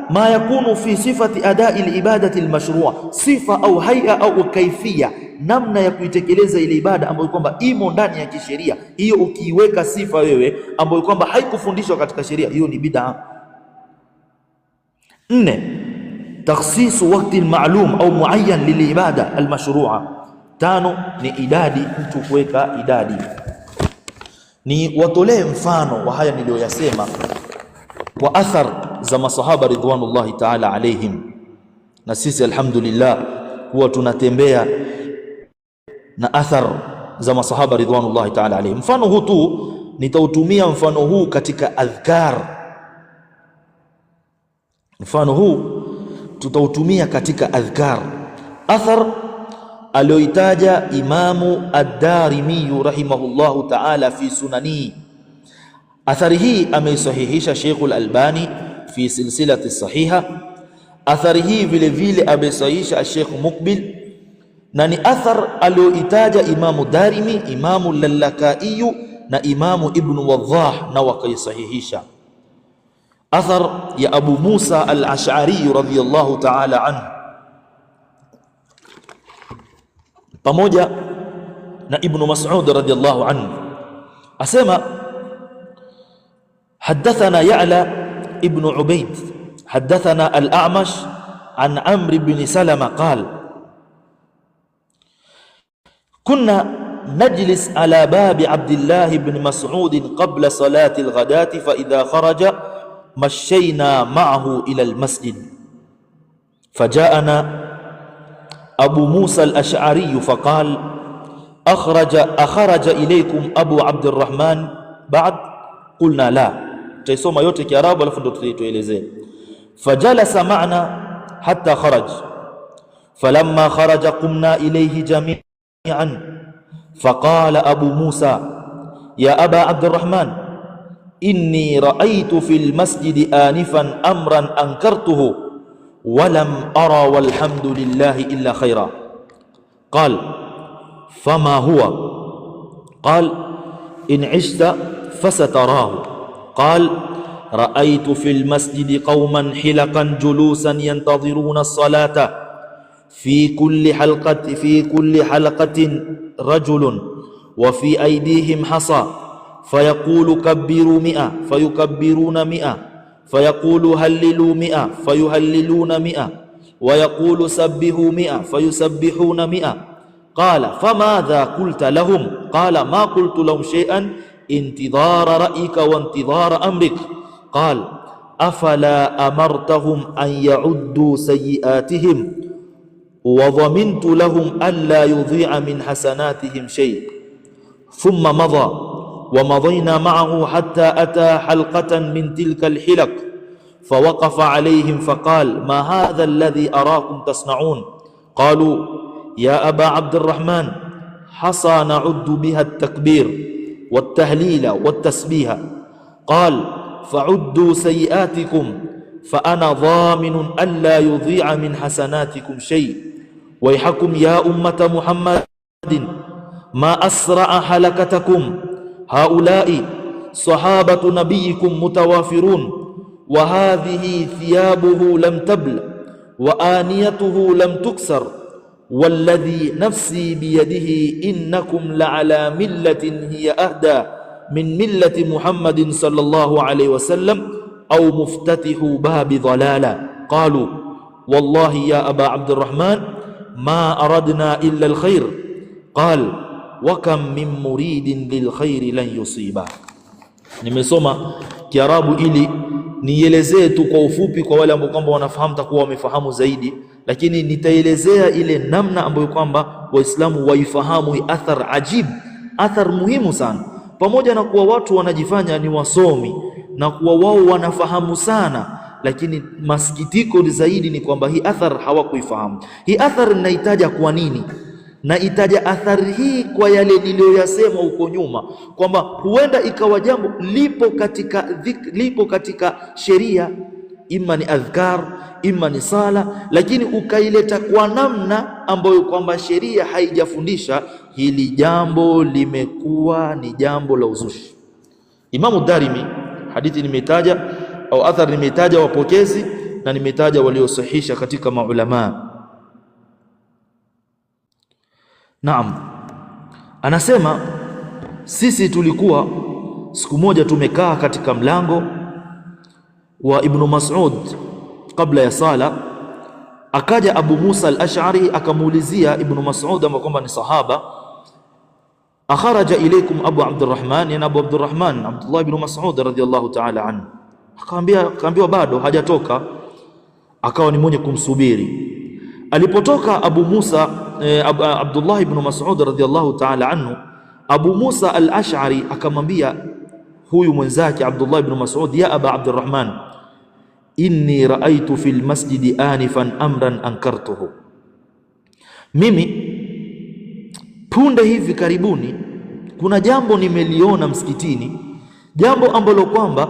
[SPEAKER 1] ma yakunu fi sifati adai al-ibadati al-mashru'a, sifa au hay'a au kaifia, namna ya kuitekeleza ile ibada ambayo kwamba imo ndani ya kisheria, hiyo ukiiweka sifa wewe ambayo kwamba haikufundishwa katika sheria, hiyo ni bid'a. 4, takhsisu waqti maalum au muayyan lilibada almashrua. 5, ni idadi, mtu kuweka idadi. Ni watolee mfano wa haya niliyoyasema kwa athar za masahaba ridwanullahi ta'ala alaihim, na sisi alhamdulillah huwa tunatembea na athar za masahaba ridwanullahi ta'ala alaihim. Mfano huu tu nitautumia mfano huu katika adhkar. Mfano huu tutautumia katika adhkar. Athar alioitaja Imamu ad-Darimi rahimahullahu ta'ala fi sunani. Athari hii ameisahihisha Sheikh al-Albani fi silsilati sahiha. Athari hii vile vile ameisahihisha Sheikh Muqbil, na ni athar alioitaja Imamu Darimi, Imamu Lalakai na Imamu Ibn Waddah, na wakaisahihisha. Athar ya Abu Musa al-Ash'ari radhiyallahu ta'ala anhu pamoja na Ibn Mas'ud radhiyallahu anhu, asema حدثنا يعلى ابن عبيد حدثنا الأعمش عن عمرو بن سلمة قال كنا نجلس على باب عبد الله بن مسعود قبل صلاة الغداة، فإذا خرج مشينا معه إلى المسجد، فجاءنا أبو موسى الأشعري فقال أخرج إليكم أبو عبد الرحمن بعد؟ قلنا لا. تسمى yote Kiarabu alafu ndo tuelezee. Fajalasa ma'na hatta kharaj, falamma kharaja qumna ilayhi jami'an, faqala Abu Musa ya Aba Abdurrahman inni ra'aytu fil masjid anifan amran ankartuhu wa lam ara walhamdulillahi illa khaira. Qal fama huwa? Qal in 'ishta فستراه. قال رأيت في المسجد قوما حلقا جلوسا ينتظرون الصلاة، في كل حلقة رجل وفي أيديهم حصى، فيقول كبروا 100 فيكبرون 100، فيقول هللوا 100 فيهللون 100، ويقول سبحوا 100 فيسبحون 100. قال فماذا قلت لهم؟ قال ما قلت لهم شيئا انتظار رأيك وانتظار أمرك. قال أفلا أمرتهم أن يعدوا سيئاتهم وضمنت لهم ألا يضيع من حسناتهم شيء. ثم مضى ومضينا معه حتى أتى حلقة من تلك الحلق، فوقف عليهم فقال ما هذا الذي أراكم تصنعون؟ قالوا يا أبا عبد الرحمن حصى نعد بها التكبير والتهليل والتسبيح. قال فعدوا سيئاتكم fa ana dhaminun alla yudhi'a min hasanatikum shay wayhakum ya ummata Muhammadin ma asra'a halakatakum haula'i sahabatu nabiyikum mutawafirun wa hadhihi thiyabuhu lam tabla wa aniyatuhu lam tuksar walladhi nafsi biyadihi innakum la'ala millatin hiya ahda min millati Muhammadin sallallahu alayhi wasallam au muftatihu babi dhalala. Qalu wallahi ya aba Abdurrahman ma aradna illa alkhair. Qal wa kam min muridin lilkhairi lan yusiba. Nimesoma Kiarabu ili nielezee tu kwa ufupi kwa wale ambao kwamba wanafahamu takuwa wamefahamu zaidi, lakini nitaelezea ile namna ambayo kwamba Waislamu waifahamu hii athar ajib, athar muhimu sana. Pamoja na kuwa watu wanajifanya ni wasomi na kuwa wao wanafahamu sana, lakini masikitiko zaidi ni kwamba hii athar hawakuifahamu. Hii athar ninaitaja kwa nini? Na itaja athari hii kwa yale niliyoyasema huko nyuma, kwamba huenda ikawa jambo lipo katika sheria, ima ni adhkar, ima ni sala, lakini ukaileta kwa namna ambayo kwamba sheria haijafundisha, hili jambo limekuwa ni jambo la uzushi. Imamu Darimi, hadithi nimetaja au athar nimetaja wapokezi na nimetaja waliosahihisha katika maulama. Naam, anasema sisi tulikuwa siku moja tumekaa katika mlango wa Ibn Mas'ud kabla ya sala. Akaja Abu Musa al-Ash'ari akamuulizia Ibn Mas'ud ambaye kwamba ni sahaba, akharaja ilaykum Abu Abdurrahman, yani Abu Abdurrahman Abdullah ibn Mas'ud radhiyallahu ta'ala anhu. Akaambiwa bado hajatoka, akawa ni mwenye kumsubiri. Alipotoka Abu Musa Abdullah ibn Mas'ud radhiyallahu ta'ala anhu, Abu Musa al-Ash'ari akamwambia huyu mwenzake Abdullah ibn Mas'ud, ya Aba Abdurrahman, inni ra'aytu fil masjidi anifan amran ankartuhu, mimi punde hivi karibuni kuna jambo nimeliona msikitini, jambo ambalo kwamba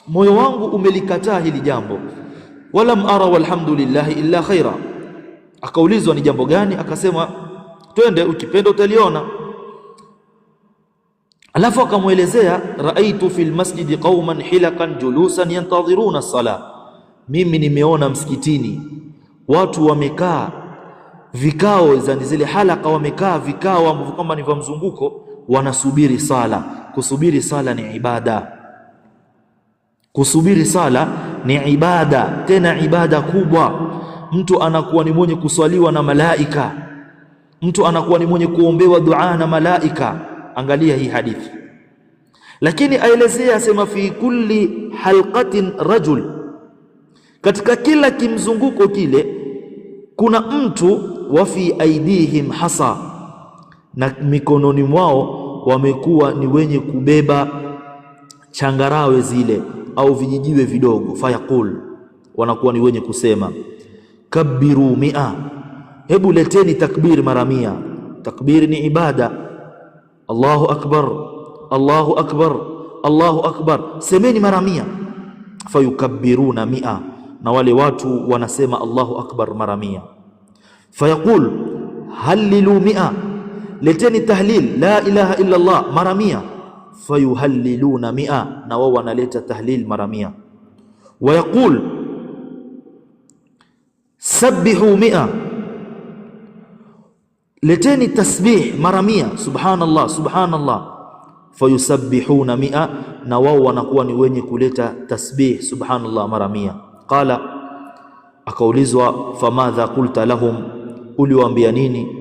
[SPEAKER 1] moyo wangu umelikataa hili jambo, walam ara walhamdulillah illa khaira. Akaulizwa ni jambo gani? Akasema twende, ukipenda utaliona. Alafu akamuelezea, raaitu fil masjidi qauman hilakan julusan yantadhiruna as-salah, mimi nimeona msikitini watu wamekaa vikao, zile halaka, wamekaa vikao ambavyo kwamba ni vya mzunguko, wanasubiri sala. Kusubiri sala ni ibada, kusubiri sala ni ibada, tena ibada kubwa. Mtu anakuwa ni mwenye kuswaliwa na malaika, mtu anakuwa ni mwenye kuombewa dua na malaika. Angalia hii hadithi, lakini aelezea, asema fi kulli halqatin rajul, katika kila kimzunguko kile kuna mtu, wa fi aidihim hasa, na mikononi mwao wamekuwa ni wenye kubeba changarawe zile au vijijiwe vidogo. Fayaqul, wanakuwa ni wenye kusema kabbiru 100, hebu leteni takbir mara 100. Takbir ni ibada. Allahu akbar, Allahu akbar, Allahu akbar, semeni mara 100. Fayukabbiruna 100, na wale watu wanasema Allahu akbar mara 100. Fayaqul hallilu 100, leteni tahlil la ilaha illa Allah mara 100. Fayuhalliluna 100, na wao wanaleta tahlil mara 100. Wayaqul sabbihu 100, leteni tasbih mara 100, subhanallah subhanallah. Fayusabbihuna 100, na wao wanakuwa ni wenye kuleta tasbih subhanallah mara 100. Qala, akaulizwa famadha qulta lahum, uliwaambia nini?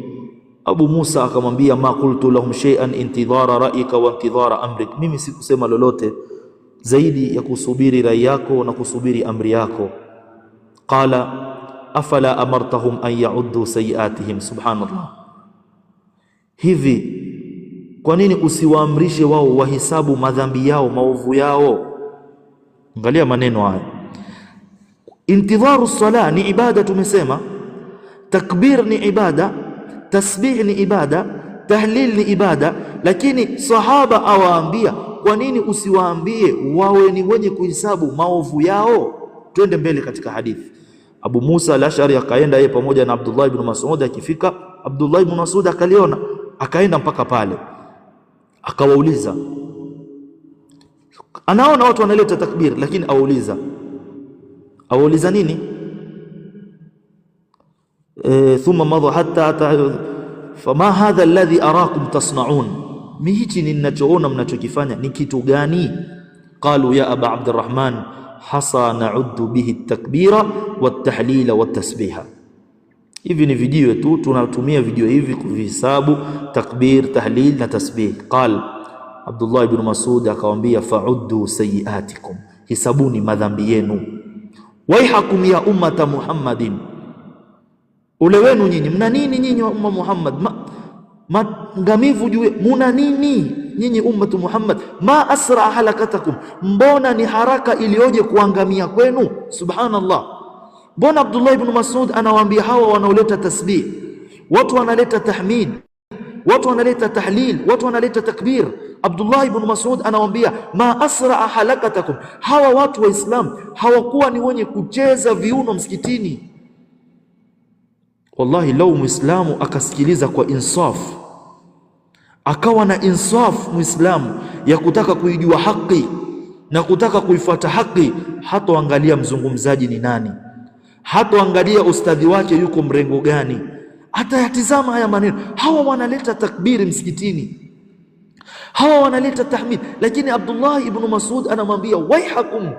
[SPEAKER 1] Abu Musa akamwambia ma qultu lahum shay'an intidhara ra'ika wa intidhara amrik, mimi sikusema lolote zaidi ya kusubiri rai yako na kusubiri amri yako. Qala afala amartahum an ya'uddu sayiatihim, subhanallah, hivi kwa nini usiwaamrishe wao wahisabu madhambi yao, maovu yao? Angalia maneno haya. Intidharu sala ni ibada, tumesema takbir ni ibada, tasbih ni ibada, tahlil ni ibada, lakini sahaba awaambia, kwa nini usiwaambie wawe ni wenye kuhesabu maovu yao? twende mbele katika hadithi. Abu Musa al-Ash'ari akaenda yeye pamoja na Abdullah ibn Mas'ud. Akifika Abdullah ibn Mas'ud akaliona, akaenda mpaka pale, akawauliza. Anaona watu wanaleta takbir, lakini awauliza nini? Thumma madha hatta fama hadha alladhi arakum tasna'un, hichi ninachoona mnachokifanya ni kitu gani? Qalu ya aba Abdurrahman hasa na'uddu bihi at-takbira wat-tahlila wat-tasbiha. Hivi ni video tu, tunatumia video hivi kuvihesabu takbir, tahlil na tasbih. Qal Abdullah ibn Mas'ud akamwambia, fa'uddu sayiatikum, hisabuni madhambi yenu. Waihakum ya ummata Muhammadin, ule wenu nyinyi, mna nini nyinyi wa umma Muhammad? Mangamivu juu, muna nini nyinyi ummatu Muhammad? Ma asra halakatakum, mbona ni haraka ilioje kuangamia kwenu? Subhanallah. Mbona Abdullah ibn Mas'ud anawaambia hawa wanaoleta tasbih, watu wanaleta tahmid, watu wanaleta tahlil, watu wanaleta takbir, Abdullah ibn Mas'ud anawaambia ma asra halakatakum. Hawa watu wa Islam hawakuwa ni wenye kucheza viuno msikitini. Wallahi, lau Muislamu akasikiliza kwa insaf, akawa na insaf Muislamu ya kutaka kuijua haki na kutaka kuifuata haki, hatoangalia mzungumzaji ni nani, hatoangalia ustadhi wake yuko mrengo gani, atayatizama haya maneno. Hawa wanaleta takbiri msikitini, hawa wanaleta tahmid, lakini Abdullah ibn Mas'ud anamwambia waihakum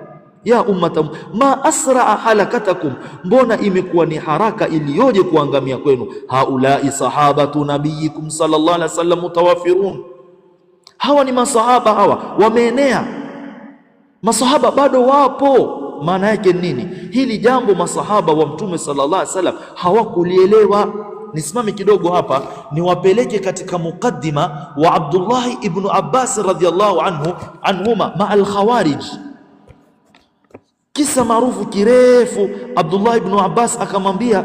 [SPEAKER 1] ya ummata ma asra halakatakum, mbona imekuwa ni haraka iliyoje kuangamia kwenu. Haulai sahabatu nabiyikum sallallahu alaihi wasallam mutawafirun, hawa ni masahaba, hawa wameenea, masahaba bado wapo. Maana yake nini? Hili jambo masahaba wa mtume sallallahu alaihi wasallam hawakulielewa. Nisimame kidogo hapa niwapeleke katika mukaddima wa Abdullah ibn Abbas radhiyallahu anhuma ma al-Khawarij. Kisa maarufu kirefu, Abdullah ibn Abbas akamwambia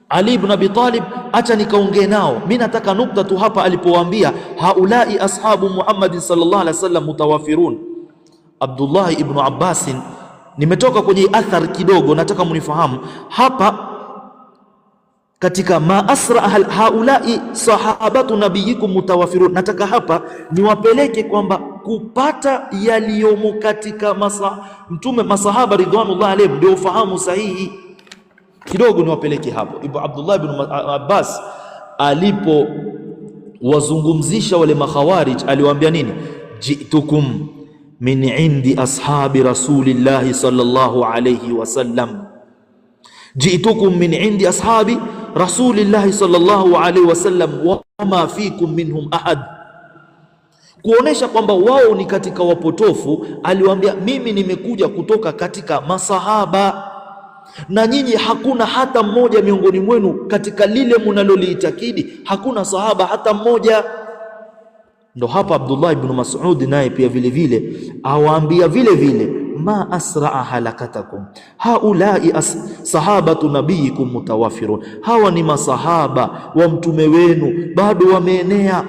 [SPEAKER 1] Ali ibn Abi Talib, acha nikaongee nao, mimi nataka nukta tu hapa alipowaambia haulai ashabu Muhammad sallallahu alaihi wasallam mutawafirun. Abdullah ibn Abbas, nimetoka kwenye athar kidogo, nataka mnifahamu hapa katika ma asra haulai sahabatu nabiyikum mutawafirun. Nataka hapa niwapeleke kwamba kupata yaliyomo katika mtume masahaba ridwanullah alayhim ndio ufahamu sahihi. Kidogo niwapeleke hapo. Ibn Abdullah ibn Abbas alipo wazungumzisha wale makhawarij aliwaambia nini? Ji'tukum min indi ashabi rasulillahi sallallahu alayhi wasallam, ji'tukum min indi ashabi rasulillahi sallallahu alayhi wasallam wama fikum minhum ahad, kuonesha kwamba wao ni katika wapotofu. Aliwaambia mimi nimekuja kutoka katika masahaba na nyinyi hakuna hata mmoja miongoni mwenu katika lile mnaloliitakidi, hakuna sahaba hata mmoja. Ndo hapa Abdullah ibn Mas'ud naye pia vile vile awaambia vile vile ma asra'a halakatakum haulai sahabatu nabiyikum mutawafirun, hawa ni masahaba wa mtume wenu bado wameenea.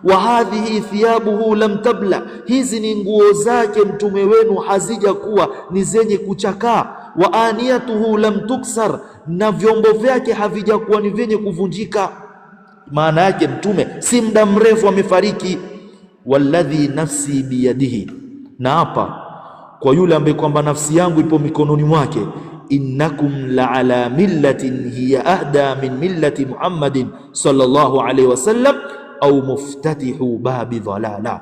[SPEAKER 1] Wa hadhihi thiyabuhu lam tabla, hizi ni nguo zake mtume wenu hazija kuwa ni zenye kuchakaa. Wa aniyatuhu lam tuksar, na vyombo vyake havijakuwa ni vyenye kuvunjika. Maana yake mtume si muda mrefu amefariki. Walladhi nafsi biyadihi, na hapa kwa yule ambaye kwamba nafsi yangu ipo mikononi mwake, innakum la ala millatin hiya ahda min millati Muhammadin sallallahu alaihi wasallam au muftatihu babi dhalala.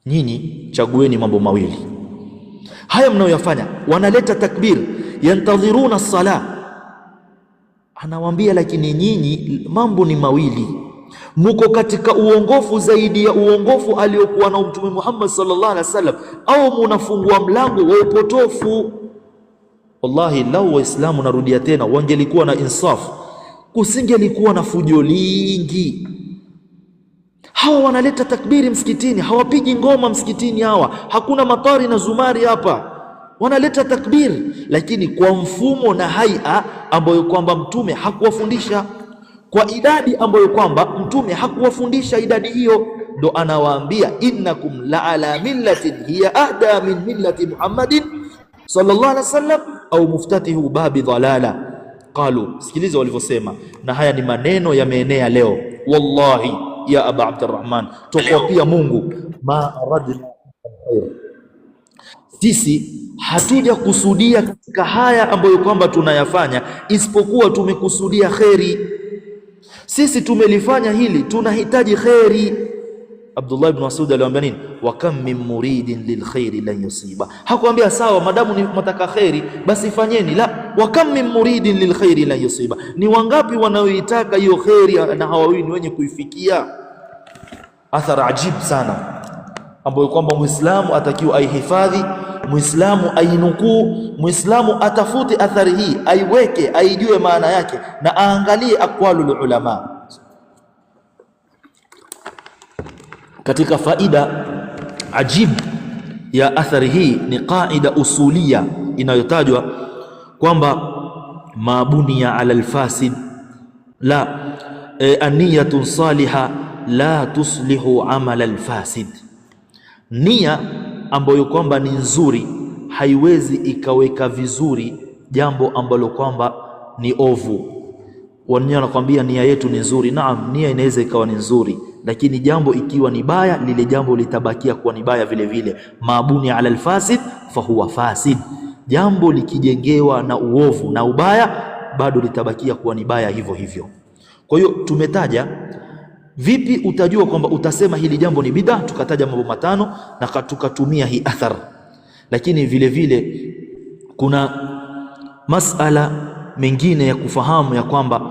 [SPEAKER 1] Nyinyi chagueni mambo mawili haya mnaoyafanya. Wanaleta takbir, yantadhiruna as-sala, anawaambia lakini nyinyi mambo ni mawili, muko katika uongofu zaidi ya uongofu aliokuwa na Mtume Muhammad sallallahu alaihi wasallam, au munafungua mlango wa upotofu. Wallahi, lau Waislamu, narudia tena, wangelikuwa na insafu, kusingelikuwa na fujo lingi. Hawa wanaleta takbiri msikitini, hawapigi ngoma msikitini, hawa hakuna matari na zumari hapa, wanaleta takbiri lakini kwa mfumo na haia ambayo kwamba mtume hakuwafundisha, kwa idadi ambayo kwamba mtume hakuwafundisha idadi hiyo. Ndo anawaambia innakum la ala millatin hiya ahda min millati Muhammadin sallallahu alaihi wasallam au muftatihu babi dhalala. Qalu, sikiliza walivyosema, na haya ni maneno yameenea leo. Wallahi ya Aba Abdurrahman, tukwapia Mungu, ma aradna khair, sisi hatuja kusudia katika haya ambayo kwamba tunayafanya isipokuwa tumekusudia kheri. Sisi tumelifanya hili, tunahitaji kheri. Abdullah ibn Mas'ud aliwaambia nini? Wa kam min muridin lilkhairi lan yusiba. Hakuambia sawa, madamu ni mtaka khairi basi fanyeni, la, wa kam min muridin lilkhairi lan yusiba. Ni wangapi wanaoitaka hiyo khairi na hawawi ni wenye kuifikia? Athar ajib sana ambayo kwamba Muislamu atakiwa aihifadhi, Muislamu ainukuu, Muislamu atafute athari hii, aiweke, aijue maana yake na aangalie aqwalul ulama. Katika faida ajib ya athari hii ni qaida usulia inayotajwa kwamba ma buniya ala alfasid la aniyatun salihah la tuslihu amala alfasid. Nia ambayo kwamba ni nzuri haiwezi ikaweka vizuri jambo ambalo kwamba ni ovu. Wanakwambia nia yetu ni nzuri. Naam, nia inaweza ikawa ni nzuri, lakini jambo ikiwa ni baya, lile jambo litabakia kuwa ni baya vile vile. Mabuni ala alfasid fahuwa fasid. Jambo likijengewa na uovu na ubaya, bado litabakia kuwa ni baya hivyo hivyo. Kwa hiyo tumetaja vipi utajua kwamba utasema hili jambo ni bid'a. Tukataja mambo matano na tukatumia hii athar, lakini vile vile kuna masala mengine ya kufahamu ya kwamba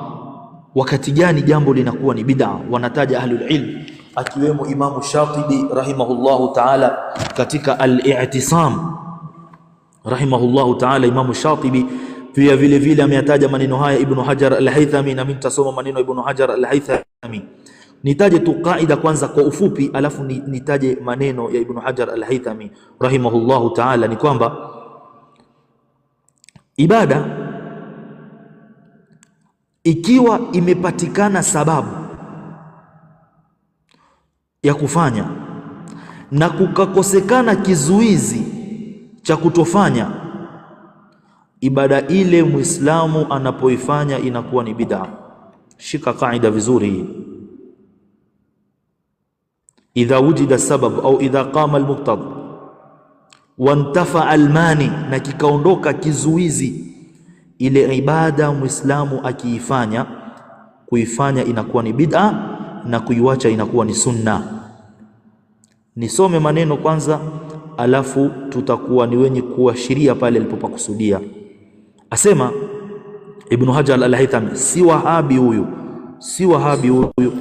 [SPEAKER 1] wakati gani jambo linakuwa ni bid'a. Wanataja ahlul ilm akiwemo Imamu Shatibi rahimahullahu ta'ala katika al-i'tisam rahimahullahu ta'ala. Imamu Shatibi pia vile vile ameyataja maneno haya Ibn Hajar al-Haythami, na mimi nitasoma maneno Ibn Hajar al-Haythami. Nitaje tu kaida kwanza kwa ufupi, alafu nitaje maneno ya Ibn Hajar al-Haythami rahimahullahu ta'ala. Ni kwamba ibada ikiwa imepatikana sababu ya kufanya na kukakosekana kizuizi cha kutofanya, ibada ile Muislamu anapoifanya inakuwa ni bid'a. Shika kaida vizuri hii. Idha wujida sabab au idha qama almuqtada wantafa almani, na kikaondoka kizuizi, ile ibada Muislamu akiifanya, kuifanya inakuwa ni bid'a na kuiwacha inakuwa ni sunna. Nisome maneno kwanza, alafu tutakuwa ni wenye kuashiria pale alipopakusudia. Asema Ibn Hajar al-Haythami, si wahabi huyu, si wahabi huyu.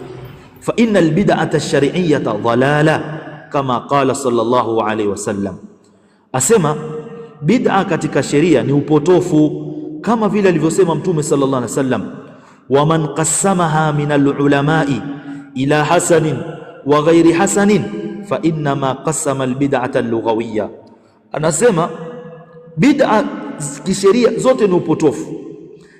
[SPEAKER 1] Fa inna al-bid'ata ash-shar'iyyata dhalala kama qala sallallahu alayhi wasallam. Asema bid'a katika sheria ni upotofu kama vile alivyosema Mtume sallallahu alayhi wasallam, wa man qassamaha min al-ulamai ila hasanin wa ghairi hasanin fa inna ma qassama al-bid'ata al-lughawiyya. Anasema bid'a kisheria zote ni upotofu,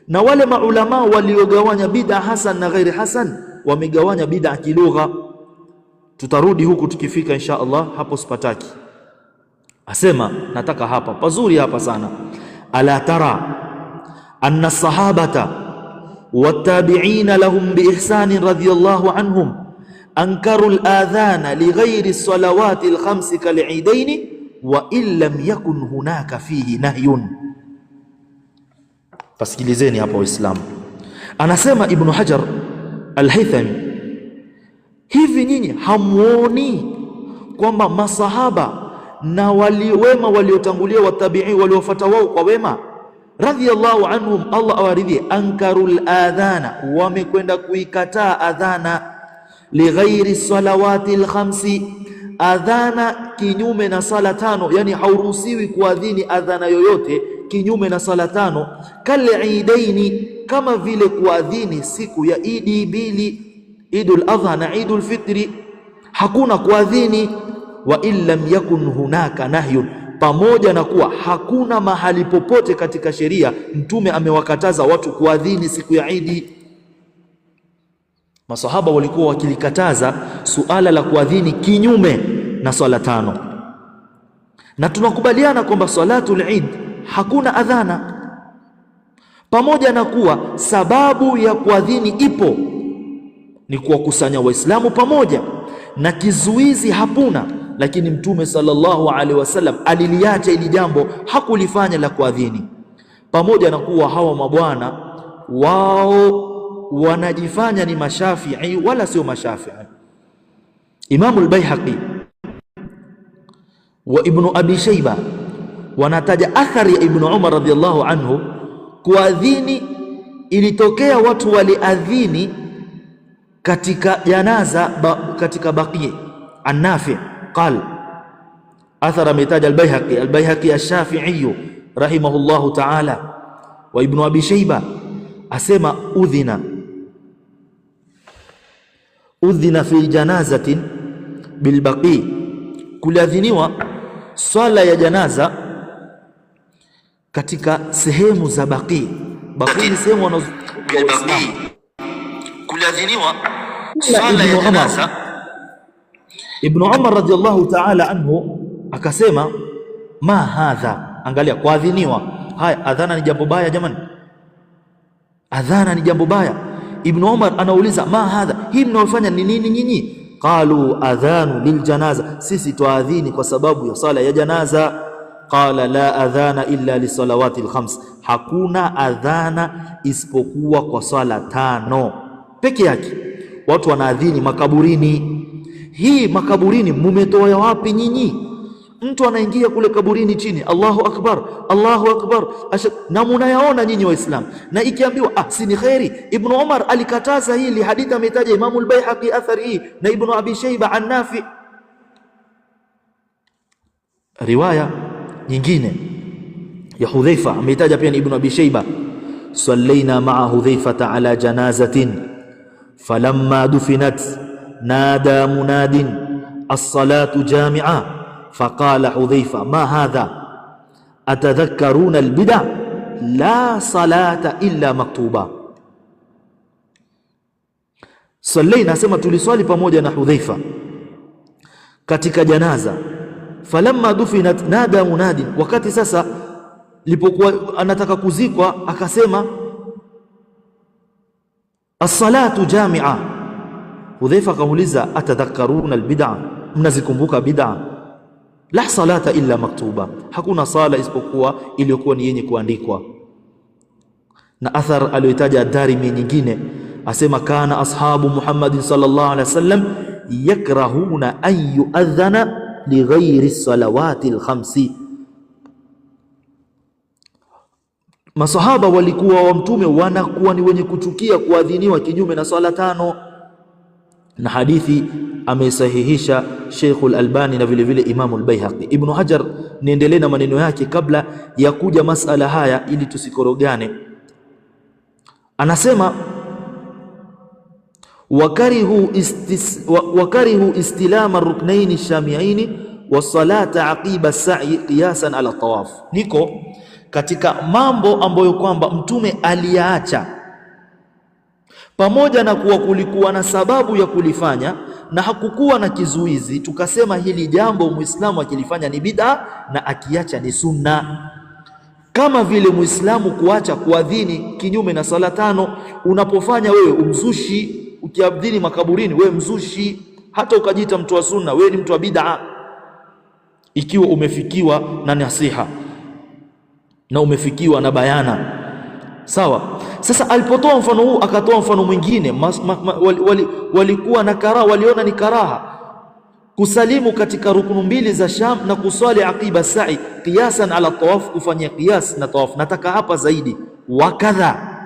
[SPEAKER 1] na wale maulama waliogawanya bid'a hasan na ghairi hasan wamegawanya bid'a kilugha. Tutarudi huku tukifika insha Allah, hapo sipataki. Asema nataka hapa pazuri hapa sana. Ala tara anna sahabata wattabi'ina lahum biihsan radhiyallahu anhum ankaru al-adhana lighairi salawati al-khams kal-eidain wa in lam yakun hunaka fihi nahyun. Pasikilizeni hapa Waislamu. Anasema Ibn Hajar al-Haythami, hivi nyinyi hamuoni kwamba masahaba na waliwema waliotangulia, watabi'i waliofuata wao kwa wema radhiyallahu anhum, Allah awaridhie, ankarul adhana, wamekwenda kuikataa adhana, lighairi salawati al-khamsi, adhana kinyume na sala tano, yani hauruhusiwi kuadhini adhana yoyote kinyume na sala tano. Kal-eidaini, kama vile kuadhini siku ya idi mbili, Idul Adha na Idul Fitri, hakuna kuadhini. Wa illam yakun hunaka nahyun, pamoja na kuwa hakuna mahali popote katika sheria Mtume amewakataza watu kuadhini siku ya Idi. Masahaba walikuwa wakilikataza suala la kuadhini kinyume na swala tano, na tunakubaliana kwamba salatul Eid hakuna adhana, pamoja na kuwa sababu ya kuadhini ipo, ni kuwakusanya Waislamu pamoja na kizuizi hapuna, lakini Mtume sallallahu alaihi wasallam aliliacha ili jambo, hakulifanya la kuadhini, pamoja na kuwa hawa mabwana wao wanajifanya ni Mashafii wala sio Mashafii. Imamu al-Baihaqi wa Ibn Abi Shayba wanataja athari ya Ibn Umar radhiyallahu anhu kuadhini. Ilitokea watu waliadhini katika janaza katika Baqi. An-Nafi' qal, athara ametaja al-Baihaqi ash-Shafi'i rahimahullahu ta'ala, wa Ibn Abi Shayba asema udhina fi janazatin bilbaqi, kuliadhiniwa swala ya janaza katika sehemu za Baqi. Baqi ni sehemu wanazokuja Waislamu. Kuliadhiniwa swala ya janaza. Ibn Umar radhiyallahu ta'ala anhu akasema, ma hadha, angalia kuadhiniwa. Haya, adhana ni jambo baya jamani, adhana ni jambo baya. Ibn Umar anauliza, ma hadha, hii mnaofanya ni nini nyinyi? Qalu adhanu liljanaza, sisi tuadhini kwa sababu ya sala ya janaza. Qala la adhana illa lisalawati alkhams, hakuna adhana isipokuwa kwa sala 5 peke yake. Watu wanaadhini makaburini. Hii makaburini mumetoa wapi nyinyi? Mtu anaingia kule kaburini chini, Allahu akbar, Allahu akbar, na munayaona nyinyi Waislamu, na ikiambiwa si ni khairi. Ibn Umar alikataza hili, hadithi ametaja Imamu al-Baihaqi athari hii na Ibn Abi Shayba an Nafi. Riwaya nyingine ya Hudhaifa ametaja pia ni Ibn Abi Shayba, sallaina ma'a Hudhaifata ala janazatin falamma dufinat nada munadin as-salatu jami'a faqala Hudhaifa ma hadha atadhakkaruna albid'a la salata illa maktuba. Sallaina, asema tuliswali pamoja na Hudhaifa katika janaza. Falamma dufinat nada munadin, wakati sasa lipokuwa anataka kuzikwa akasema as-salatu jami'a. Hudhaifa akamuuliza atadhakkaruna albid'a, mnazikumbuka bid'a? La salata illa maktuba, hakuna sala isipokuwa iliyokuwa ni yenye kuandikwa. Na athar aliyotaja Darimi nyingine asema, kana ashabu Muhammadin sallallahu alaihi wasallam yakrahuna an yuadhana lighairi salawati alkhamsi, masahaba walikuwa wa Mtume wanakuwa ni wenye kuchukia kuadhiniwa kinyume na swala 5. Na hadithi amesahihisha Sheikh al-Albani na vile vile Imam al-Baihaqi. Ibn Hajar, niendelee na maneno yake kabla ya kuja masala haya ili tusikorogane. Anasema wakarihu istilama ar-ruknaini ash-shami'aini was-salata aqiba as-sa'i qiyasan ala tawaf. Niko katika mambo ambayo kwamba Mtume aliyaacha, pamoja na kuwa kulikuwa na sababu ya kulifanya na hakukuwa na kizuizi, tukasema hili jambo Muislamu akilifanya ni bid'a na akiacha ni sunna. Kama vile Muislamu kuacha kuadhini kinyume na sala 5, unapofanya wewe umzushi. Ukiadhini makaburini wewe mzushi, hata ukajiita mtu wa sunna wewe ni mtu wa bid'a, ikiwa umefikiwa na nasiha na umefikiwa na bayana. Sawa. Sasa alipotoa mfano huu akatoa mfano mwingine. Walikuwa na karaha, waliona ni karaha kusalimu katika rukunu 2 za Sham na kuswali aqiba sa'i qiyasan ala tawaf, kufanya qiyas na tawaf. Nataka hapa zaidi, wakadha,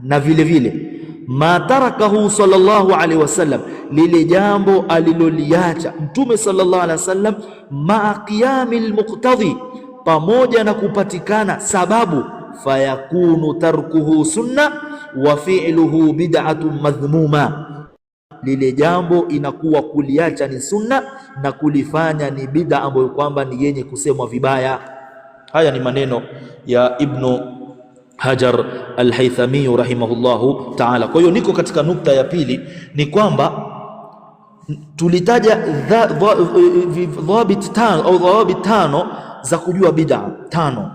[SPEAKER 1] na vile vile ma tarakahu sallallahu alaihi wasallam, lile jambo aliloliacha Mtume sallallahu alaihi wasallam, ma qiyamil muqtadi, pamoja na kupatikana sababu, fayakunu tarkuhu sunna wa fi'luhu bid'atun madhmuma, lile jambo inakuwa kuliacha ni sunna na kulifanya ni bid'a ambayo kwamba ni yenye kusemwa vibaya. Haya ni maneno ya Ibn Hajar al-Haythami rahimahullahu ta'ala. Kwa hiyo niko katika nukta ya pili, ni kwamba tulitaja dhawabit 5 au dhawabit 5 za kujua bid'a 5.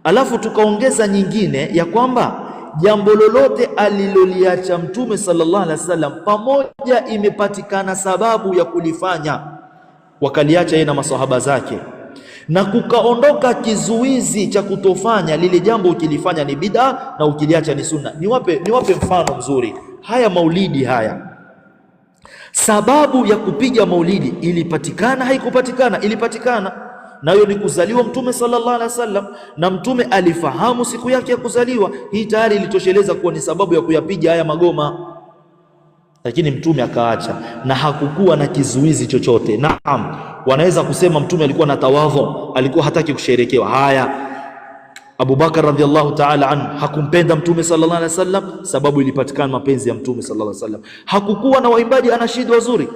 [SPEAKER 1] alafu tukaongeza nyingine ya kwamba jambo lolote aliloliacha Mtume sallallahu alaihi wasallam, pamoja imepatikana sababu ya kulifanya, wakaliacha yeye na masahaba zake, na kukaondoka kizuizi cha kutofanya lile jambo, ukilifanya ni bid'a na ukiliacha ni sunna. Niwape mfano mzuri. Haya maulidi haya, sababu ya kupiga maulidi ilipatikana haikupatikana? Ilipatikana, nayo ni kuzaliwa Mtume sallallahu alaihi wasallam, na Mtume alifahamu siku yake ya kuzaliwa. Hii tayari ilitosheleza kuwa ni sababu ya kuyapiga haya magoma, lakini Mtume akaacha na hakukuwa na kizuizi chochote. Naam, wanaweza kusema Mtume alikuwa na tawadhu, alikuwa hataki kusherekewa. Haya, Abu Bakar radhiallahu ta'ala anhu hakumpenda Mtume sallallahu alaihi wasallam, sababu ilipatikana mapenzi ya Mtume sallallahu alaihi wasallam. Hakukuwa na waimbaji anashidi wazuri,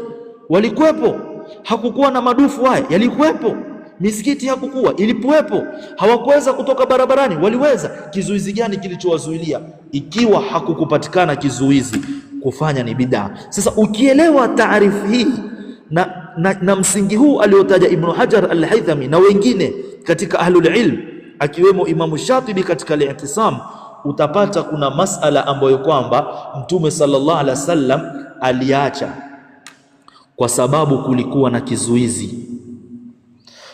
[SPEAKER 1] walikuwepo. Hakukuwa na madufu haya, yalikuwepo. Misikiti hakukuwa, ilipowepo. Hawakuweza kutoka barabarani, waliweza. Kizuizi gani kilichowazuilia? Ikiwa hakukupatikana kizuizi, kufanya ni bid'a. Sasa ukielewa taarifu hii na msingi huu aliotaja Ibn Hajar al-Haythami na wengine katika ahlul ilm, akiwemo Imamu Shatibi katika al-I'tisam, utapata kuna masala ambayo kwamba Mtume sallallahu alaihi wasallam aliacha kwa sababu kulikuwa na kizuizi.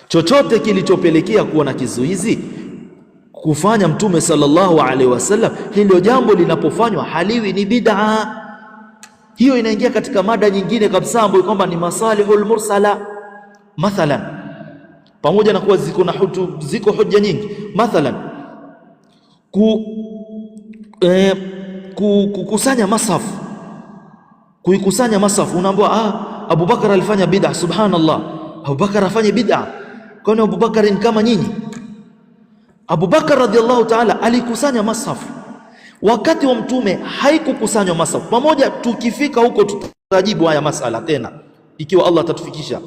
[SPEAKER 1] Chochote kilichopelekea kuwa na kizuizi kufanya Mtume sallallahu alaihi wasallam, hilo jambo linapofanywa haliwi ni bid'a. Hiyo inaingia katika mada nyingine kabisa ambayo kwamba ni masalihul mursala. Mathalan, pamoja na kuwa ziko hoja nyingi, mathalan kukusanya masafu, kuikusanya masafu, unaambiwa Abu Bakar alifanya bid'a. Subhanallah, Abu Bakar afanye bid'a? Kwani Abu Bakar ni kama nyinyi? Abu Bakar radhiallahu ta'ala alikusanya masafu wakati wa Mtume, haikukusanywa masafu. Pamoja, tukifika huko tutajibu haya masala tena ikiwa Allah atatufikisha.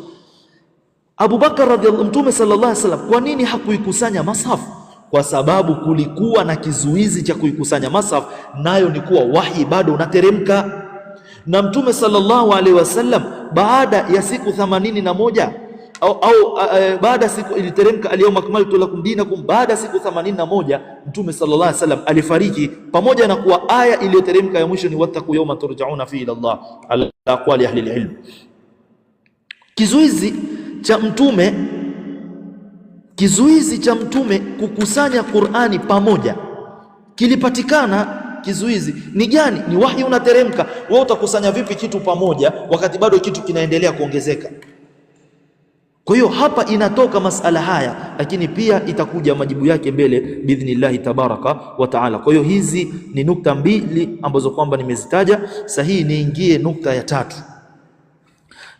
[SPEAKER 1] Abu Bakar radhiallahu, Mtume sallallahu alaihi wasallam, kwa nini hakuikusanya masafu? Kwa sababu kulikuwa na kizuizi cha kuikusanya masafu, nayo ni kuwa wahi bado unateremka. Na Mtume sallallahu alaihi wasallam baada ya siku 81 baada siku iliteremka al-yawma akmaltu lakum dinakum, baada siku 81 Mtume sallallahu alaihi wasallam alifariki, pamoja na kuwa aya iliyoteremka ya mwisho ni wattaqu yawma turja'una fi ila Allah, ala aqwali ahli al-ilm. Kizuizi cha mtume kukusanya Qur'ani pamoja kilipatikana. Kizuizi ni gani? Ni wahi unateremka. Wewe utakusanya vipi kitu pamoja wakati bado kitu kinaendelea kuongezeka? Kwa hiyo hapa inatoka masala haya, lakini pia itakuja majibu yake mbele biidhnillahi tabaraka wa taala. Kwa hiyo hizi ni nukta mbili ambazo kwamba nimezitaja. Sahihi, niingie nukta ya tatu,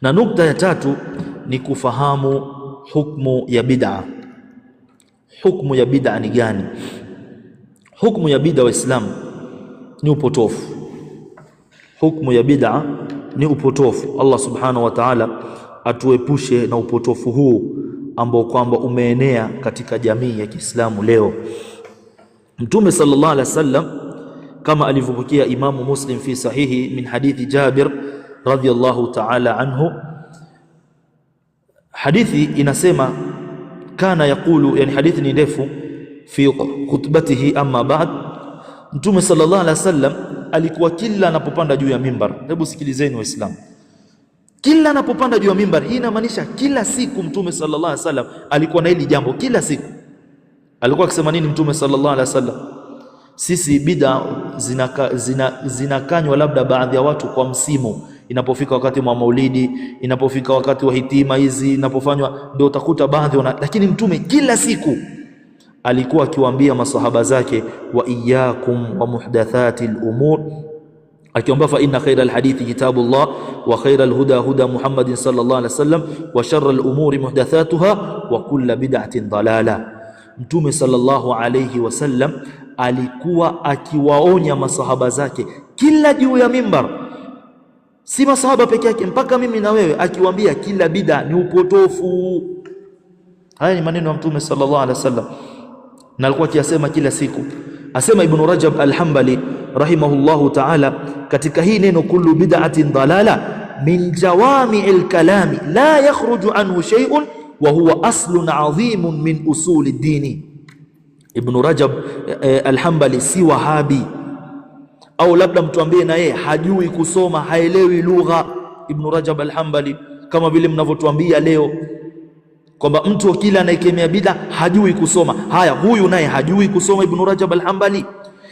[SPEAKER 1] na nukta ya tatu ni kufahamu hukmu ya bid'a. Hukmu ya bid'a ni gani? Hukmu ya bid'a, Waislamu, ni upotofu. Hukmu ya bid'a ni upotofu. Allah subhanahu wa ta'ala atuepushe na upotofu huu ambao kwamba umeenea katika jamii ya Kiislamu leo. Mtume sallallahu alaihi wasallam, kama alivyopokea Imamu Muslim fi sahihi min hadithi Jabir radhiyallahu ta'ala anhu, hadithi inasema kana yaqulu, yani hadithi ni ndefu, fi khutbatihi amma ba'd, Mtume sallallahu alaihi wasallam alikuwa kila anapopanda juu ya mimbar. Hebu sikilizeni Waislamu, kila anapopanda juu ya mimbar, hii inamaanisha kila siku Mtume sallallahu alaihi wasallam alikuwa na hili jambo. Kila siku alikuwa akisema nini Mtume sallallahu alaihi wasallam? Sisi bid'a zinakanywa labda baadhi ya watu kwa msimu, inapofika wakati wa maulidi, inapofika wakati wa hitima hizi inapofanywa, ndio utakuta baadhi lakini Mtume kila siku alikuwa akiwaambia masahaba zake, wa iyyakum wa muhdathatil umur, akiomba fa inna khayral hadithi kitabullah wa khayral huda huda Muhammadin sallallahu alaihi wasallam wa sharral umuri muhdathatuha wa kullu bid'atin dalala. Mtume sallallahu alaihi wasallam alikuwa akiwaonya masahaba zake kila juu ya mimbar, si masahaba peke yake, mpaka mimi na wewe, akiwaambia kila bid'a ni upotofu. Haya ni maneno ya Mtume sallallahu alaihi wasallam, na alikuwa akiyasema kila siku. Asema Ibn Rajab al-Hanbali rahimahullahu ta'ala katika hii neno kullu bid'atin dalala, min jawami'il kalami la yakhruju anhu shay'un wa huwa aslun adhimun min usuli dini. Ibn Rajab al-Hanbali si Wahabi, au labda mtu ambie na yeye hajui kusoma, haelewi lugha. Ibn Rajab al-Hanbali kama vile mnavyotuambia leo kwamba mtu kila anayekemea bid'a hajui kusoma. Haya, huyu naye hajui kusoma, Ibn Rajab al-Hanbali.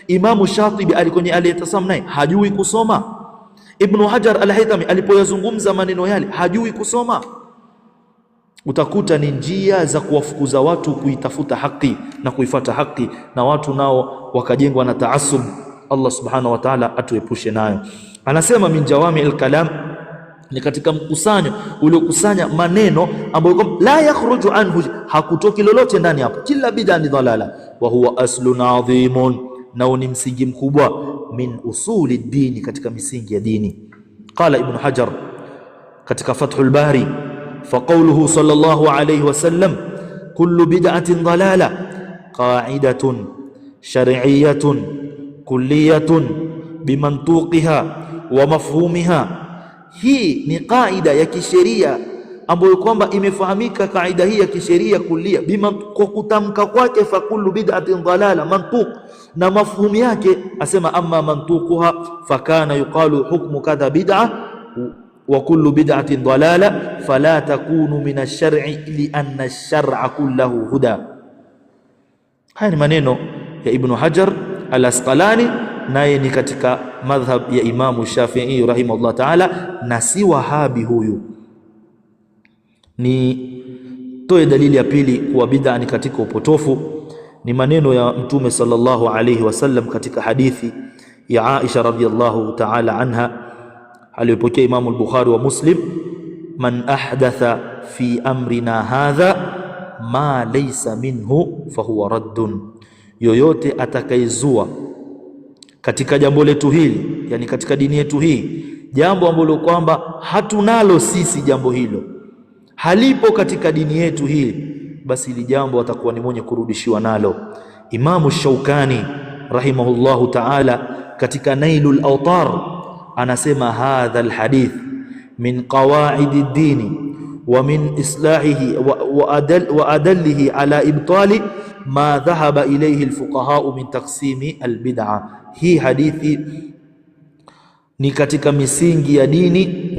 [SPEAKER 1] Imamu Shatibi alikwenye Al-I'tisam naye hajui kusoma. Ibn Hajar al-Haythami alipoyazungumza maneno yale hajui kusoma. Utakuta ni njia za kuwafukuza watu kuitafuta haki na kuifata haki, na watu nao wakajengwa na taasub. Allah subhanahu wa ta'ala atuepushe nayo. Anasema min jawami al-kalam, ni katika mkusanyo uliokusanya maneno ambayo la yakhruju anhu, hakutoki lolote ndani hapo. Kila bid'a ni dhalala, wa huwa aslun adhimun, na ni msingi mkubwa min usuli dini, katika misingi ya dini. Qala Ibn Hajar katika Fathul Bari, fa qawluhu sallallahu alayhi wasallam kullu bid'atin dhalala qa'idatun shar'iyyatun kulliyatun bimantuqiha wa mafhumiha. Hii ni kaida ya kisheria ambayo kwamba imefahamika. Kaida hii ya kisheria kulia kwa kutamka kwake, fa kullu bid'atin dhalala, mantuq na mafhumu yake. Asema amma mantuquha fakana yuqalu hukmu kadha bid'a wa kullu bid'atin dhalala fala takunu min ash-shar'i li anna ash-shar'a kulluhu huda. Haya ni maneno ya Ibn Hajar al-Asqalani, naye ni katika madhhab ya Imamu Shafi'i rahimahullah ta'ala, na si Wahabi huyu. Ni toe dalili ya pili kuwa bid'a ni katika upotofu, ni maneno ya Mtume sallallahu alayhi wasallam katika hadithi ya Aisha radhiyallahu ta'ala anha aliyopokea Imamu al-Bukhari wa Muslim, man ahdatha fi amrina hadha ma laysa minhu fahuwa raddun, yoyote atakayezua katika jambo letu hili, yani katika dini yetu hii, jambo ambalo kwamba hatunalo sisi, jambo hilo halipo katika dini yetu hii, basi ili jambo atakuwa ni mwenye kurudishiwa nalo. Imamu Shaukani rahimahullahu ta'ala katika Nailul Awtar anasema hadha alhadith min qawaidi ddini wa min islahihi wa adallihi ala ibtali ma dhahaba ilayhi alfuqaha min taqsimi albid'a. Hii hadithi ni katika misingi ya dini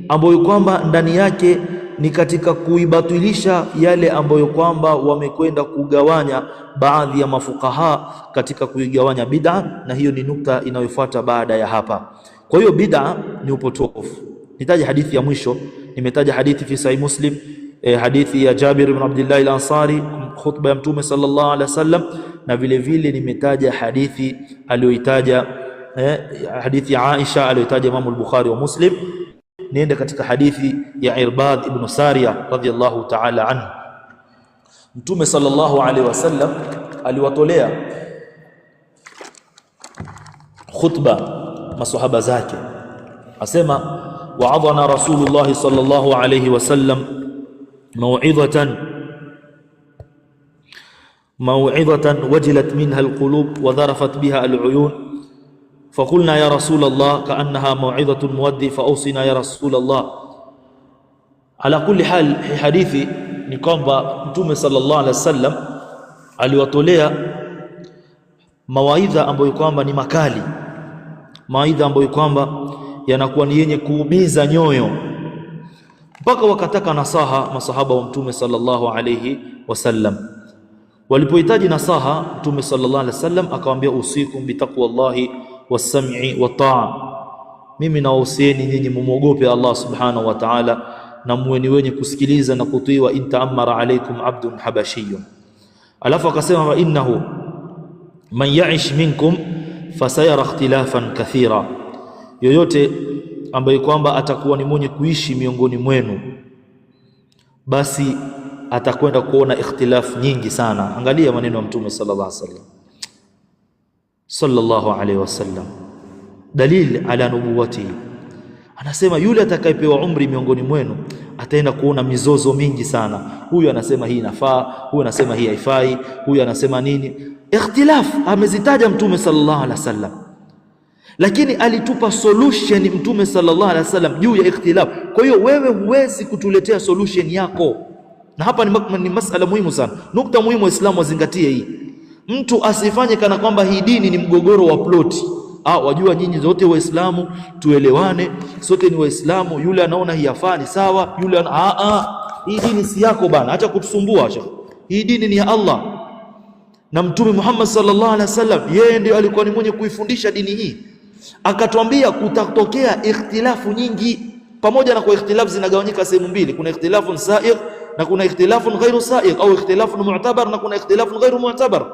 [SPEAKER 1] ambayo kwamba ndani yake ni katika kuibatilisha yale ambayo kwamba wamekwenda kugawanya baadhi ya mafukaha katika kuigawanya bid'a, na hiyo ni nukta inayofuata baada ya hapa. Kwa hiyo bid'a ni upotofu. Nitaja hadithi ya mwisho, nimetaja hadithi fi Sahih Muslim, hadithi ya Jabir ibn Abdullah al-Ansari, khutba ya Mtume sallallahu alaihi wasallam, na vile vile nimetaja hadithi aliyoitaja hadithi ya Aisha aliyoitaja Imam al-Bukhari wa Muslim. Niende katika hadithi ya Irbad ibn Sariya radhiyallahu ta'ala anhu. Mtume sallallahu alaihi wasallam aliwatolea khutba masahaba zake, asema wa'adhana Rasulullah sallallahu alaihi wasallam موعظة وجلت منها القلوب وذرفت بها العيون فقلنا يا رسول الله كأنها موعظة مودع فأوصنا يا رسول الله. على كل حال hadithi ni kwamba Mtume sallallahu alaihi wasallam aliwatolea mawaidha ambayo kwamba ni makali, mawaidha ambayo kwamba yanakuwa ni yenye kuumiza nyoyo, mpaka wakataka nasaha masahaba wa Mtume sallallahu alaihi wasallam. Walipohitaji nasaha, Mtume sallallahu alaihi wasallam akawaambia usikum bitaqwallahi was-sam'i wat-ta'a, mimi nawahusieni nyinyi mumwogope Allah subhanahu wa ta'ala na muweni wenye kusikiliza na kutii, wa in ta'ammara alaykum abdun habashiyyun. Alafu akasema wa innahu man ya'ish minkum fasayara ikhtilafan kathira, yoyote ambaye kwamba atakuwa ni mwenye kuishi miongoni mwenu, basi atakwenda kuona ikhtilaf nyingi sana. Angalia maneno ya Mtume sallallahu alaihi wasallam, dalil ala nubuwati. Anasema yule atakayepewa umri miongoni mwenu ataenda kuona mizozo mingi sana. Huyu anasema hii inafaa, huyu anasema hii haifai, huyu anasema nini. Ikhtilaf amezitaja Mtume sallallahu alaihi wasallam, lakini alitupa solution Mtume sallallahu alaihi wasallam juu ya ikhtilaf. Kwa hiyo wewe huwezi kutuletea solution yako, na hapa ni masala muhimu sana, nukta muhimu Waislamu wazingatie hii. Mtu asifanye kana kwamba hii dini ni mgogoro wa ploti. Wajua nyinyi zote Waislamu tuelewane, sote ni Waislamu, yule anaona hii afani sawa, yule hii dini si yako bana, acha kutusumbua shekhi. Hii dini ni ya Allah na Mtume Muhammad sallallahu alaihi wasallam, yeye ndiye alikuwa ni mwenye kuifundisha dini hii. Akatuambia kutatokea ikhtilafu nyingi, pamoja na kwa ikhtilafu zinagawanyika sehemu mbili, kuna ikhtilafun sa'igh na kuna ikhtilafun ghairu sa'igh, au ikhtilafun mu'tabar na kuna ikhtilafun ghairu mu'tabar.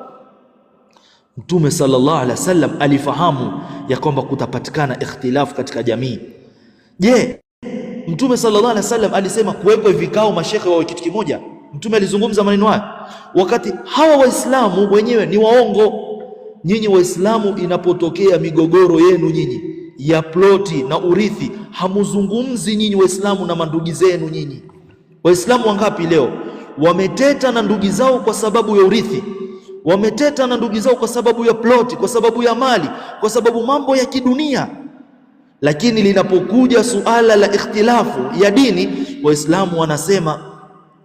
[SPEAKER 1] Mtume sallallahu alaihi wasallam alifahamu ya kwamba kutapatikana ikhtilafu katika jamii. Je, Mtume sallallahu alaihi wasallam alisema kuwepo vikao mashekhe wa kitu kimoja? Mtume alizungumza maneno haya wakati hawa Waislamu wenyewe ni waongo. Nyinyi Waislamu, inapotokea migogoro yenu nyinyi ya ploti na urithi, hamuzungumzi nyinyi Waislamu na mandugu zenu. Nyinyi Waislamu wangapi leo wameteta na ndugu zao kwa sababu ya urithi, wameteta na ndugu zao kwa sababu ya ploti, kwa sababu ya mali, kwa sababu mambo ya kidunia. Lakini linapokuja suala la ikhtilafu ya dini, Waislamu wanasema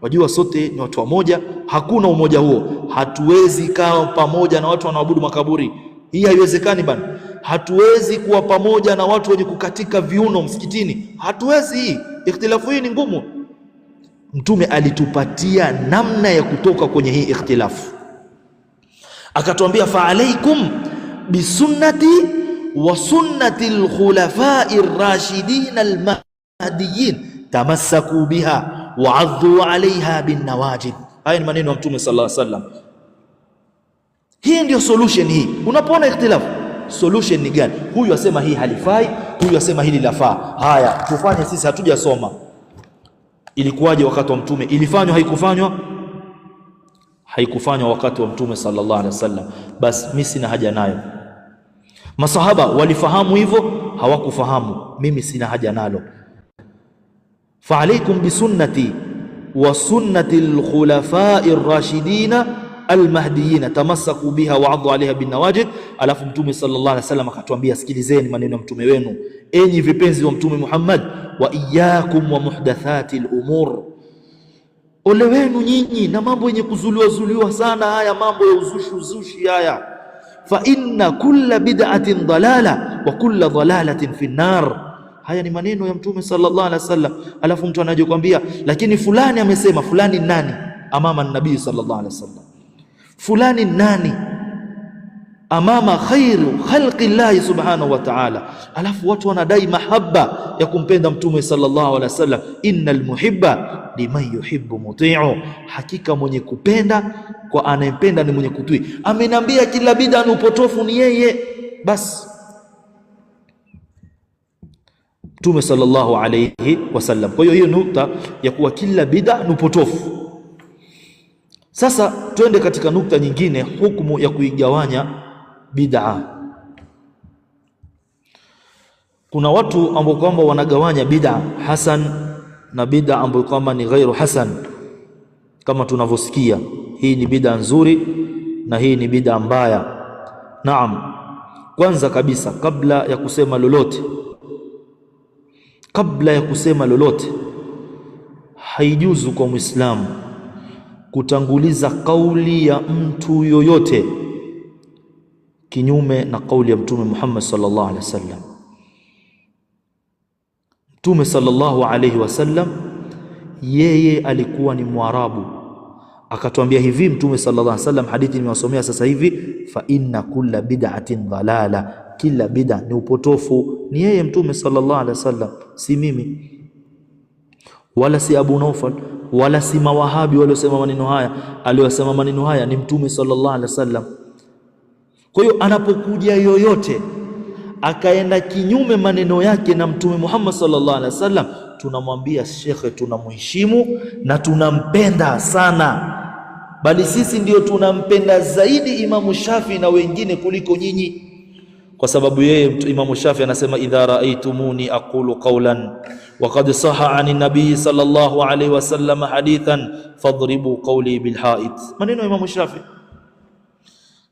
[SPEAKER 1] wajua sote ni watu wamoja. Hakuna umoja huo. Hatuwezi kaa pamoja na watu wanaoabudu makaburi, hii haiwezekani bana. Hatuwezi kuwa pamoja na watu wenye kukatika viuno msikitini, hatuwezi. Hii ikhtilafu hii ni ngumu. Mtume alitupatia namna ya kutoka kwenye hii ikhtilafu, akatuambia fa alaikum bisunnati wa sunnati alkhulafai ar-rashidin al-mahdiyyin tamassaku biha wa'adhu 'alayha bin nawajid. Haya ni maneno ya Mtume sallallahu alaihi wasallam. Hii ndio solution. Hii unapoona ikhtilafu, solution ni gani? Huyu asema hii halifai, huyu asema hili lafaa. Haya tufanye sisi, hatujasoma. Ilikuwaje wakati wa Mtume? Ilifanywa haikufanywa? Haikufanywa wakati wa Mtume sallallahu alaihi wasallam. Bas mimi sina haja nayo. Masahaba walifahamu hivyo? Hawakufahamu. Mimi sina haja nalo. Fa alaykum bisunnati wa sunnati alkhulafai ar-rashidin al-mahdiyyin tamassaku biha wa'adhu 'alayha bin nawajid. Alafu Mtume sallallahu alaihi wasallam akatuambia, sikilizeni maneno ya mtume wenu enyi vipenzi wa Mtume Muhammad, wa iyyakum wa muhdathati al-umur, ole wenu nyinyi na mambo yenye kuzuliwa sana, haya mambo ya uzushi haya. Fa inna kulla bid'atin dalala wa kulla dalalatin fi an-nar. Haya ni maneno ya Mtume sallallahu alaihi wasallam. Alafu mtu anaje kwambia lakini fulani amesema. Fulani nani? Amama nabii sallallahu alaihi wasallam. Fulani nani? Amama khairu khalqi llahi subhanahu wa ta'ala. Alafu watu wanadai mahaba ya kumpenda Mtume sallallahu alaihi wasallam. Innal muhibba liman yuhibbu muti'u, hakika mwenye kupenda kwa anayempenda ni mwenye kutii. Amenambia kila bid'a ni upotofu ni yeye. Basi Mtume sallallahu alayhi wasallam. Kwa hiyo nukta ya kuwa kila bid'a ni upotofu. Sasa twende katika nukta nyingine, hukumu ya kuigawanya bid'a. Kuna watu ambao kwamba wanagawanya bid'a hasan na bid'a ambayo kwamba ni ghairu hasan. Kama tunavyosikia, hii ni bid'a nzuri na hii ni bid'a mbaya. Naam, kwanza kabisa kabla ya kusema lolote, haijuzu kwa Muislamu kutanguliza kauli ya mtu yoyote kinyume na kauli ya Mtume Muhammad sallallahu alaihi wasallam. Mtume sallallahu alaihi wasallam yeye alikuwa ni Mwarabu, akatuambia hivi Mtume sallallahu alaihi wasallam, hadithi nimewasomea sasa hivi, fa inna kulla bid'atin dhalala, kila bid'a ni upotofu. Ni yeye Mtume sallallahu alaihi wasallam, si mimi wala si Abu Naufal wala si mawahabi waliosema maneno haya. Aliyosema maneno haya ni Mtume sallallahu alaihi wasallam. Kwa hiyo anapokuja yoyote akaenda kinyume maneno yake na Mtume Muhammad sallallahu alaihi wasallam, tunamwambia shekhe, tunamheshimu na tunampenda sana, bali sisi ndio tunampenda zaidi Imamu Shafi na wengine kuliko nyinyi, kwa sababu yeye Imamu Shafi anasema idha raaitumuni aqulu qawlan wa qad saha ani nabii sallallahu alaihi wasallam hadithan fadribu qawli bilhait. Maneno ya Imamu Shafi.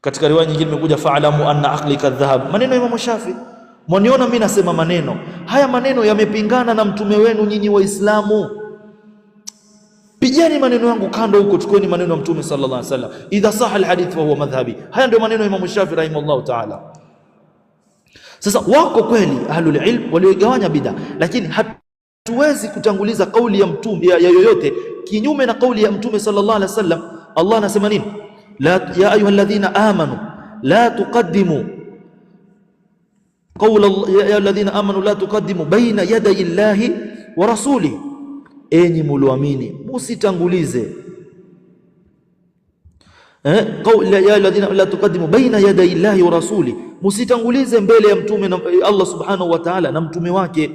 [SPEAKER 1] Katika riwaya nyingine imekuja fa'lamu anna aqli kadhahab. Maneno ya Imamu Shafi. Mwaniona mimi nasema maneno haya, maneno yamepingana na mtume wenu nyinyi Waislamu. Pigeni maneno yangu kando huko, chukueni maneno ya Mtume sallallahu alaihi wasallam. Idha sahha alhadith fa huwa madhhabi. Haya ndio maneno ya Imam Shafi'i rahimahullah ta'ala. Sasa wako kweli ahlul ilm waliogawanya bid'a, lakini hatuwezi kutanguliza kauli ya mtume ya yoyote kinyume na kauli ya Mtume sallallahu alaihi wasallam. Allah anasema nini? Ya ayyuhalladhina amanu la tuqaddimu qawla ya ayyuhalladhina amanu la tuqaddimu baina yaday Allahi wa rasulihi, enyi mlioamini msitangulize qawla ya ayyuhalladhina la tuqaddimu baina yaday Allahi wa rasulihi, msitangulize mbele ya mtume na Allah subhanahu wa ta'ala na mtume wake.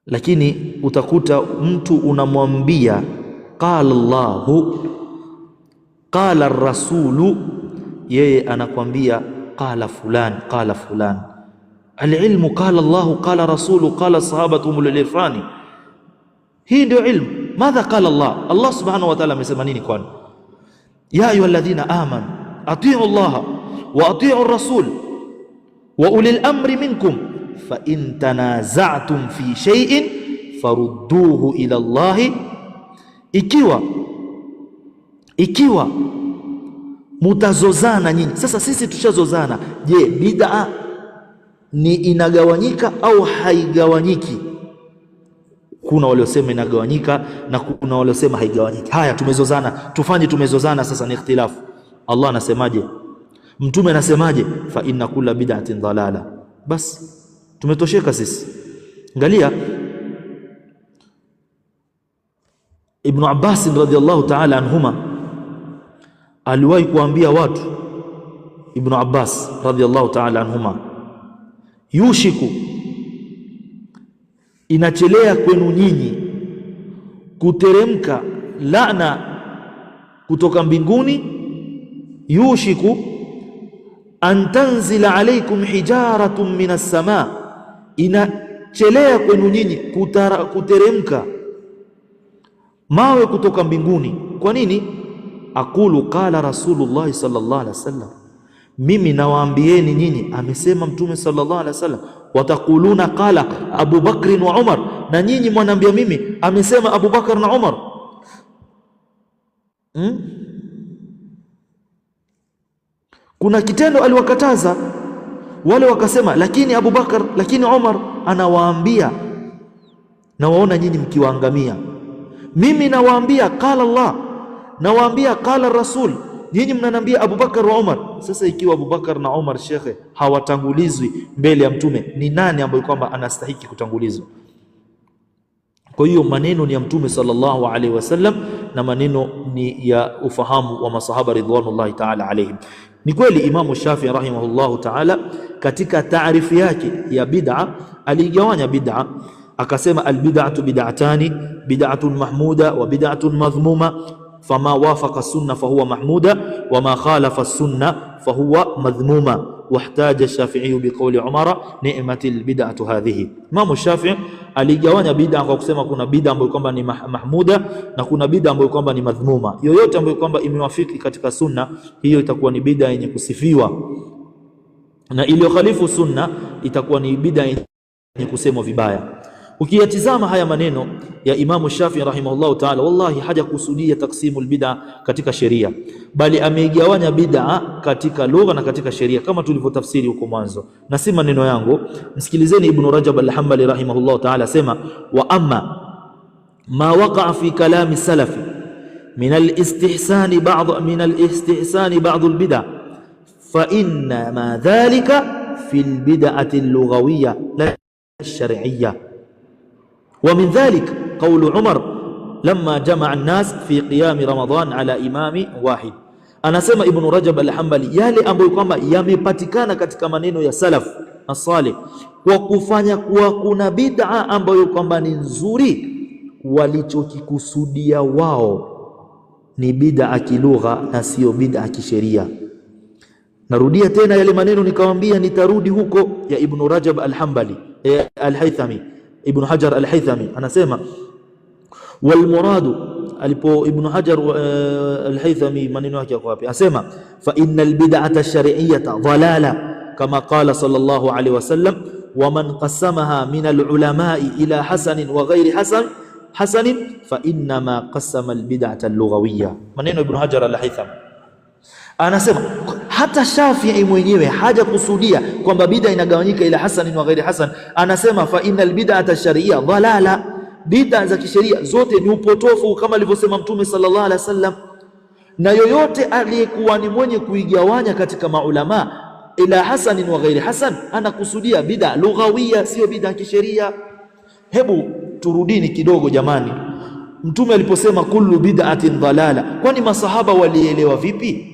[SPEAKER 1] Lakini utakuta mtu unamwambia qala Allahu qala ar-rasulu, yeye anakwambia qala fulan qala fulan. Al-ilmu qala Allahu qala rasulu qala sahabatu mulirfani, hii ndio ilmu. Madha qala Allah? Allah subhanahu wa ta'ala amesema nini? Kwani ya ayyuhalladhina amanu atii'u Allah wa atii'u ar-rasul wa ulil amri minkum fa in tanaza'tum fi shay'in farudduhu ila Allah. Ikiwa mutazozana nyinyi. Sasa sisi tushazozana, je, bid'a ni inagawanyika au haigawanyiki? Kuna waliosema inagawanyika na kuna waliosema haigawanyiki. Haya, tumezozana, tufanye tumezozana, sasa ni ikhtilafu. Allah anasemaje? Mtume anasemaje? Fa inna kulla bid'atin dalala. Bas tumetosheka sisi. Angalia Ibn Abbas radhiyallahu ta'ala anhuma aliwahi kuambia watu, Ibn Abbas radhiyallahu ta'ala anhuma, yushiku, inachelea kwenu nyinyi kuteremka laana kutoka mbinguni, yushiku an tanzila alaykum hijaratun minas samaa, inachelea kwenu nyinyi kuteremka mawe kutoka mbinguni. Kwa nini? Aqulu qala Rasulullah sallallahu alaihi wasallam, mimi nawaambieni nyinyi amesema Mtume sallallahu alaihi wasallam. Watakuluna qala Abu Bakr wa Umar, na nyinyi mwanaambia mimi amesema Abu Bakar na Umar. Kuna kitendo aliwakataza wale, wakasema lakini Abu Bakar, lakini Umar. Anawaambia na waona nyinyi mkiwaangamia. Mimi nawaambia qala Allah, nawaambia qala Rasul, nyinyi mnaniambia Abu Bakar wa Umar. Sasa ikiwa Abu Bakar na Umar shekhe hawatangulizwi mbele ya mtume, ni nani ambaye kwamba anastahiki kutangulizwa? Kwa hiyo maneno ni ya Mtume sallallahu alaihi wasallam na maneno ni ya ufahamu wa masahaba ridwanullahi ta'ala alaihim. Ni kweli Imamu Shafi'i rahimahullahu ta'ala katika taarifu yake ya bid'a aligawanya bid'a, akasema albid'atu bid'atani, bid'atun mahmuda wa bid'atun madhmuma, fama wafaqa sunna fahuwa mahmuda wa ma khalafa sunna fahuwa madhmuma. Wahtaja Shafi'i biqawli Umara ni'matil bid'atu hadhihi. Imamu Shafi'i aligawanya bid'a kwa kusema kuna bid'a ambayo kwamba ni mahmuda na kuna bid'a ambayo kwamba ni madhmuma. Yoyote ambayo kwamba imewafiki katika sunna, hiyo itakuwa ni bid'a yenye kusifiwa, na iliyo khalifu sunna itakuwa ni bid'a yenye kusemwa vibaya. Ukiyatizama haya maneno ya Imamu Shafi'i rahimahullahu ta'ala, wallahi haja kusudia taksimul bid'a katika sheria, bali ameigawanya bid'a katika lugha na katika sheria kama tulivyotafsiri huko mwanzo, na si maneno yangu. Msikilizeni Ibn Rajab al-Hanbali rahimahullahu ta'ala sema, wa amma ma waqa'a fi kalami salafi min al-istihsani ba'd al-bid'a fa inna ma dhalika fi al-bid'ati al-lughawiyya la ash-shar'iyyah. ومن ذلك قول عمر لما جمع الناس في قيام رمضان على إمام واحد. Anasema Ibn Rajab al-Hanbali, yale ambayo kwamba yamepatikana katika maneno ya salaf as-salih kwa kufanya kuwa kuna bid'a ambayo kwamba ni nzuri, walichokikusudia wao ni bid'a kilugha na sio bid'a kisheria. Narudia tena yale maneno nikawaambia nitarudi huko ya Ibn Rajab al-Hanbali al-Haythami, Ibn Hajar al-Haythami anasema wal muradu, alipo Ibn Hajar al-Haythami maneno yake yako wapi? Anasema fa innal bid'ata ash-shar'iyyata dhalala kama qala sallallahu alayhi wasallam wa man qasamaha min al-ulama'i ila hasan wa ghairi hasan hasanin fa inna ma qasama albid'ata al-lughawiyya. Maneno Ibn Hajar al-Haytham anasema hata Shafi'i mwenyewe haja kusudia kwamba bid'a inagawanyika ila hasanin wa ghairi hasan. Anasema fa innal bid'ata ash-shar'iyya dhalala, bid'a za kisheria zote ni upotofu kama alivyosema Mtume sallallahu alaihi wasallam, na yoyote aliyekuwa ni mwenye kuigawanya katika maulama ila hasanin wa ghairi hasan anakusudia bid'a lughawiyya, sio bid'a kisheria. Hebu turudini kidogo jamani, Mtume aliposema kullu bid'atin dhalala, kwani masahaba walielewa vipi?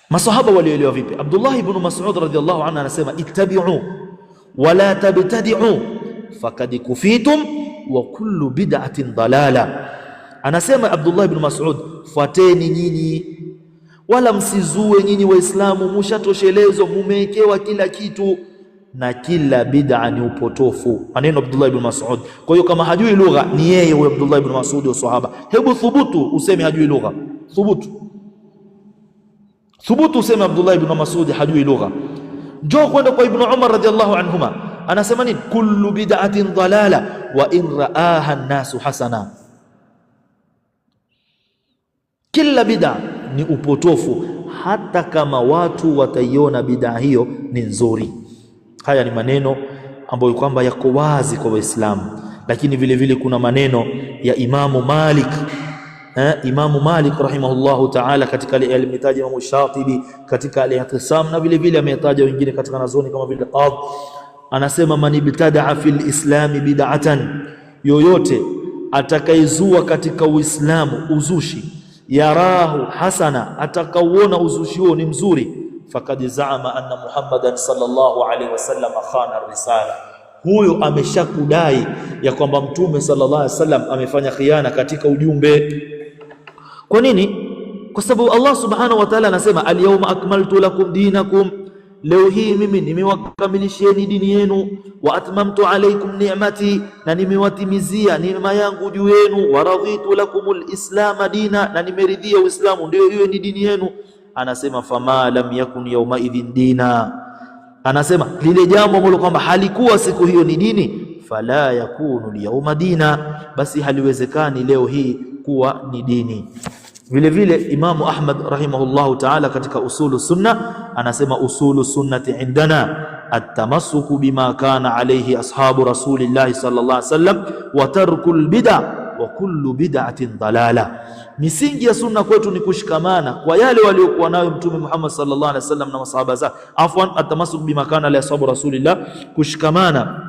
[SPEAKER 1] Masahaba walielewa vipi? Abdullah ibn Mas'ud radhiyallahu anhu anasema ittabi'u wala tabtadi'u faqad kufitum wa kullu bid'atin dalala. Anasema Abdullah ibn Mas'ud, fuateni nyinyi wala msizue nyinyi Waislamu, mshatoshelezwa, mumewekewa kila kitu na kila bid'a ni upotofu. Maneno Abdullah ibn Mas'ud. Kwa hiyo kama hajui lugha ni yeye huyo Abdullah ibn Mas'ud wa sahaba. Hebu thubutu useme hajui lugha, thubutu useme Abdullah ibn Mas'ud hajui lugha. Njoo kwenda kwa Ibn Umar radhiyallahu anhuma, anasema nini? Kullu bid'atin dalala wa in ra'aha an-nasu hasana, kila bid'a ni upotofu hata kama watu wataiona bid'a hiyo ni nzuri. Haya ni maneno ambayo kwamba yako wazi kwa Waislamu, lakini vile vile kuna maneno ya Imamu Malik. Imamu Malik rahimahullahu ta'ala katika alimetaja Imam Shatibi katika al-Ihtisam, na vile vile ametaja wengine katika nazoni kama vile Qadh. Anasema man ibtada'a fil islam bid'atan, yoyote atakayezua katika Uislamu uzushi, yarahu hasana, atakauona uzushi huo ni mzuri, faqad za'ama anna Muhammadan sallallahu alaihi wasallam khana risala, huyo ameshakudai ya kwamba Mtume sallallahu alaihi wasallam amefanya khiana katika ujumbe. Kwa nini? Kwa sababu Allah subhanahu wa ta'ala anasema al-yawma akmaltu lakum dinakum, leo hii mimi nimewakamilishieni dini yenu, wa atmamtu alaykum ni'mati, na nimewatimizia neema yangu juu yenu, wa raditu lakumul islam dina, na nimeridhia Uislamu ndio iwe ni dini yenu. Anasema fama lam yakun yawma idhin dina, anasema lile jambo ambalo kwamba halikuwa siku hiyo ni dini, fala yakunu yawma dina, basi haliwezekani leo hii kuwa ni dini. Vile vile Imamu Ahmad rahimahullahu ta'ala katika usulu sunna anasema usulu sunnati indana at-tamassuku bima kana alayhi ashabu rasulillahi sallallahu alaihi wasallam wa tarkul bid'a wa kullu bid'atin dalala. Misingi ya sunna kwetu ni kushikamana kwa yale waliokuwa nayo Mtume Muhammad sallallahu alaihi wasallam na masahaba zake. Afwan, at-tamassuk bima kana alayhi ashabu rasulillah, kushikamana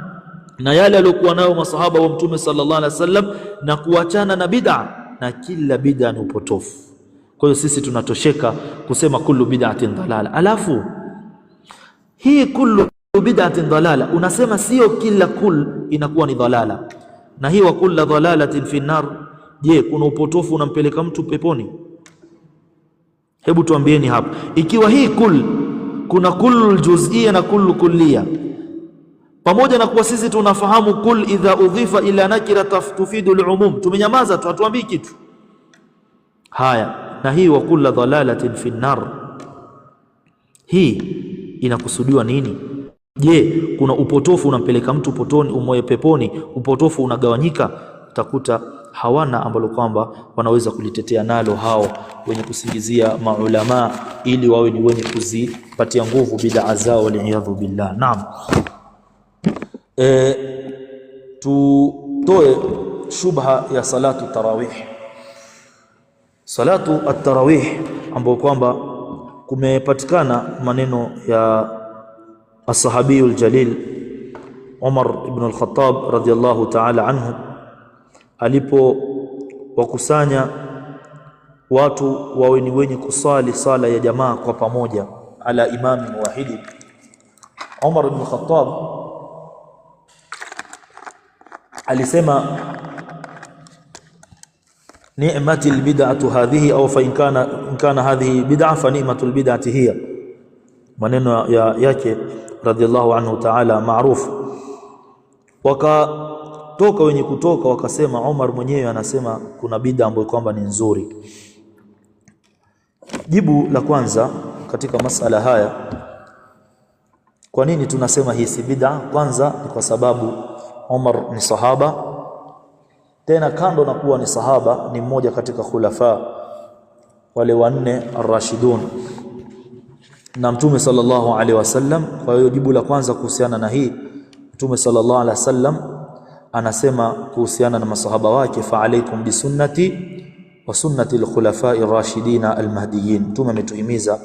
[SPEAKER 1] na yale aliokuwa nayo masahaba wa Mtume sallallahu alaihi wasallam na kuachana na bid'a, na kila bid'a ni upotofu. Kwa hiyo sisi tunatosheka kusema kullu bid'atin dalala. Alafu hii kullu bid'atin dalala unasema sio kila kul inakuwa ni dalala, na hii wa kullu dalalatin fi nar. Je, kuna upotofu unampeleka mtu peponi? Hebu tuambieni hapa, ikiwa hii kul kuna kullu juz'iyya na kullu kulliyya, pamoja na kuwa sisi tunafahamu kul idha udhifa ila nakira tufidu al-umum, tumenyamaza tu, hatuambii kitu. Haya, na hii wa kullu dhalalatin fi nar, hii inakusudiwa nini? Je, kuna upotofu unampeleka mtu potoni, umoye peponi? Upotofu unagawanyika. Utakuta hawana ambalo kwamba wanaweza kulitetea nalo hao wenye kusingizia maulama ili wawe ni wenye kuzipatia nguvu bid'a zao, waliyadhu billah. Naam. Tutoe shubha ya salatu tarawih. Salatu at-tarawih ambayo kwamba kumepatikana maneno ya as-sahabiyul jalil Umar ibn al-Khattab radhiyallahu ta'ala anhu, alipo wakusanya watu wawe ni wenye kusali sala ya jamaa kwa pamoja ala imami wahidi. Umar ibn al-Khattab alisema ni'matil bid'atu hadhihi, au fa in kana hadhihi bid'a fa ni'matul bid'ati hiya. Maneno yake radhiallahu anhu ta'ala maarufu. Wakatoka wenye kutoka wakasema, Umar mwenyewe anasema kuna bid'a ambayo kwamba ni nzuri. Jibu la kwanza katika masala haya, kwa nini tunasema hii si bid'a? Kwanza ni kwa sababu Umar ni sahaba, tena kando na kuwa ni sahaba ni mmoja katika khulafa wale wanne ar-rashidun na Mtume sallallahu alaihi wasallam. Kwa hiyo jibu la kwanza kuhusiana na hii, Mtume sallallahu alaihi wasallam anasema kuhusiana na masahaba wake, fa alaikum bi sunnati wa sunnati al-khulafa'i ar-rashidin al-mahdiyyin. Mtume ametuhimiza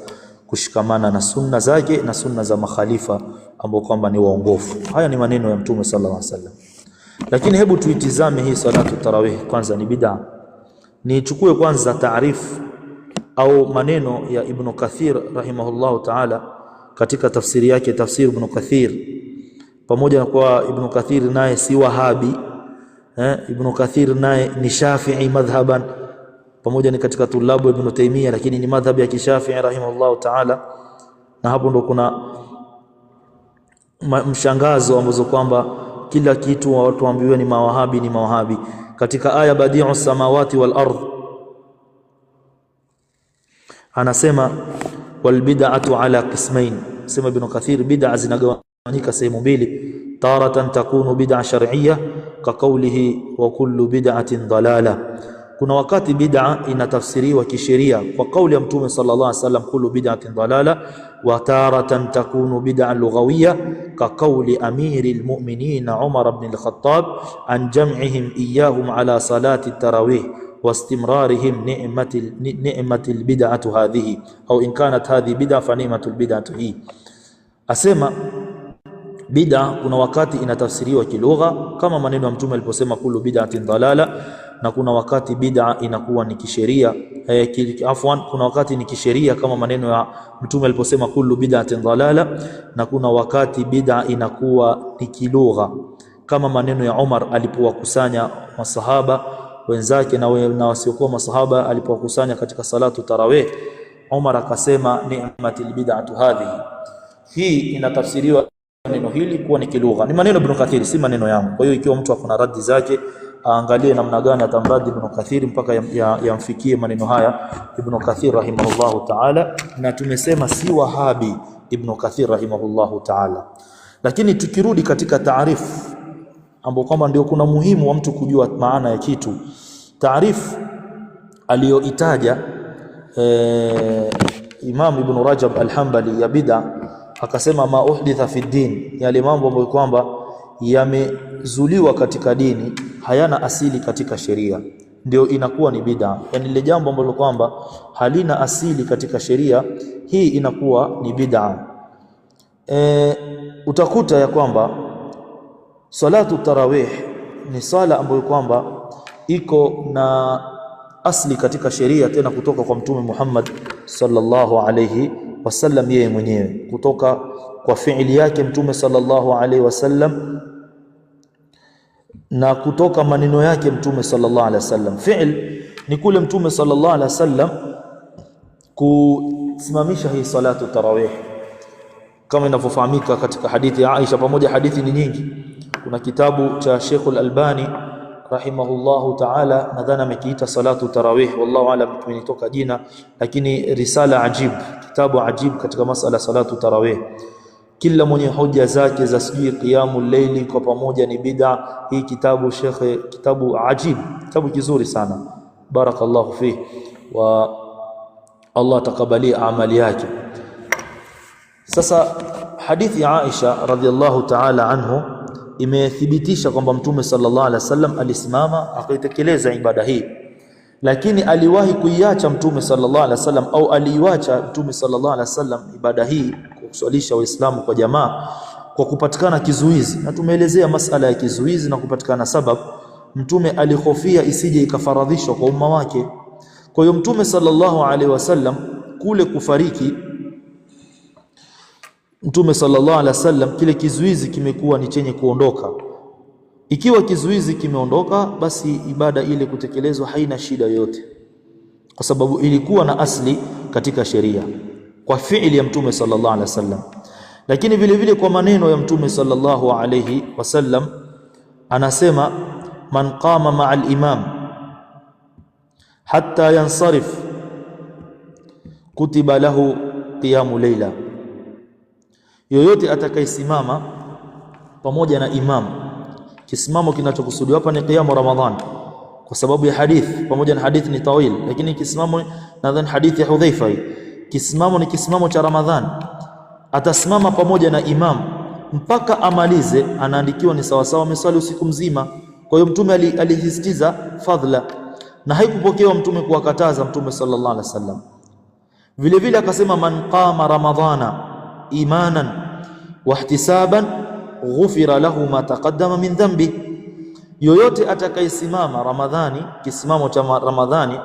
[SPEAKER 1] kushikamana na sunna zake na sunna za makhalifa ambao kwamba ni waongofu. Haya ni maneno ya Mtume sallallahu alaihi wasallam. Lakini hebu tuitizame hii salatu tarawih kwanza ni bid'a. Nichukue kwanza taarifu au maneno ya Ibn Kathir rahimahullahu ta'ala katika tafsiri yake, tafsir Ibn Kathir. Pamoja na kwa Ibn Kathir naye si Wahabi, Ibn Kathir naye ni Shafi'i madhhaban, pamoja ni katika tulabu Ibn Taymiyyah, lakini ni madhhabi ya Kishafi'i rahimahullahu ta'ala. Na hapo ndo kuna mshangazo ambazo kwamba kila kitu watu waambiwe ni mawahabi ni mawahabi. Katika aya badi'us samawati wal ardh anasema wal bid'atu ala qismain, sema Ibn Kathir bid'a zinagawanyika sehemu mbili. Taratan takunu bid'a shar'iyya ka qawlihi wa kullu bid'atin dalala, kuna wakati bid'a inatafsiriwa kisheria kwa kauli ya Mtume sallallahu alaihi wasallam kullu bid'atin dalala, wa taratan takunu bid'a lughawiyya ka qawli amiril mu'minin Umar ibn al-Khattab an jam'ihim iyyahum ala salati at-tarawih واستمرارهم نعمة البدعة هذه أو إن كانت هذه بدعة فنعمة البدعة هي. Asema bid'a kuna wakati inatafsiriwa kilugha kama maneno ya Mtume aliposema kullu bid'atin dalala, na kuna wakati bid'a inakuwa ni kisheria kuna wakati ni kisheria kama maneno ya Mtume aliposema kullu bid'atin dalala, na kuna wakati bid'a inakuwa ni kilugha kama maneno ya Umar alipowakusanya masahaba wenzake na wasiokuwa masahaba alipowakusanya katika salatu tarawih. Umar akasema ni'matil bid'atu hadhihi. Hii inatafsiriwa neno hili kuwa ni kilugha, ni maneno Ibn Kathir, si maneno yangu. Kwa hiyo ikiwa mtu akona radi zake aangalie namna gani atamradi Ibn Kathir mpaka yamfikie maneno haya Ibn Kathir rahimahullahu ta'ala. Na tumesema si Wahabi Ibn Kathir rahimahullahu ta'ala. Lakini tukirudi katika taarifu ambao kwamba ndio kuna muhimu wa mtu kujua maana ya kitu. Taarifu aliyoitaja Imam Ibn Rajab al-Hanbali ya bid'a, akasema ma uhditha fi din, yale mambo ambayo kwamba yamezuliwa katika dini hayana asili katika sheria ndio inakuwa ni bid'a. Yani ile jambo ambalo kwamba halina asili katika sheria, hii inakuwa ni bid'a. Utakuta ya kwamba salatu tarawih ni sala ambayo kwamba iko na asli katika sheria, tena kutoka kwa Mtume Muhammad sallallahu alayhi wasallam yeye mwenyewe, kutoka kwa fiili yake Mtume sallallahu alayhi wasallam na kutoka maneno yake Mtume sallallahu alayhi wasallam. Fiil ni kule Mtume sallallahu alayhi wasallam kusimamisha hii salatu tarawih kama inavyofahamika katika hadithi ya Aisha, pamoja hadithi ni nyingi. Kuna kitabu cha Sheikh al-Albani rahimahullahu ta'ala, nadhani amekiita salatu tarawih, wallahu alam kumenitoka jina, lakini risala ajib, kitabu ajib katika masala salatu tarawih. Kila mwenye hoja zake za sijui qiyamul layli kwa pamoja ni bid'a. Hii kitabu Sheikh, kitabu ajib, kitabu kizuri sana, barakallahu fihi wa Allah takabali amali yake. Sasa hadithi ya Aisha radhiallahu ta'ala anhu imethibitisha kwamba Mtume sallallahu alaihi wasallam alisimama akaitekeleza ibada hii, lakini aliwahi kuiacha Mtume sallallahu alaihi wasallam au aliiacha Mtume sallallahu alaihi wasallam ibada hii kwa kuswalisha Waislamu kwa jamaa kwa kupatikana kizuizi, na tumeelezea masala ya kizuizi na kupatikana sababu. Mtume alihofia isije ikafaradhishwa kwa umma wake. Kwa hiyo Mtume sallallahu alaihi wasallam kule kufariki Mtume sallallahu alaihi wasallam, kile kizuizi kimekuwa ni chenye kuondoka. Ikiwa kizuizi kimeondoka, basi ibada ile kutekelezwa haina shida yoyote, kwa sababu ilikuwa na asli katika sheria kwa fiili ya Mtume sallallahu alaihi wasallam. Lakini vile vile kwa maneno ya Mtume sallallahu alaihi wasallam anasema man qama ma'al imam hatta yansarif kutiba lahu qiyamu layla, yoyote atakayesimama pamoja na imam Kisimamo kinachokusudiwa hapa ni qiyamu Ramadhan kwa sababu ya hadith, pamoja na hadith ni tawil, lakini kisimamo nadhani hadithi ya Hudhaifa hii, kisimamo ni kisimamo cha Ramadhan. Atasimama pamoja na imam mpaka amalize, anaandikiwa ni sawa sawa ameswali usiku mzima. Kwa hiyo mtume alisisitiza fadhila, na haikupokewa mtume kuwakataza mtume sallallahu alaihi wasallam. Vile vile akasema man qama ramadhana imanan wa ihtisaban ghufira lahu ma taqaddama min dhanbi, yoyote atakayesimama Ramadhani, kisimamo cha Ramadhani,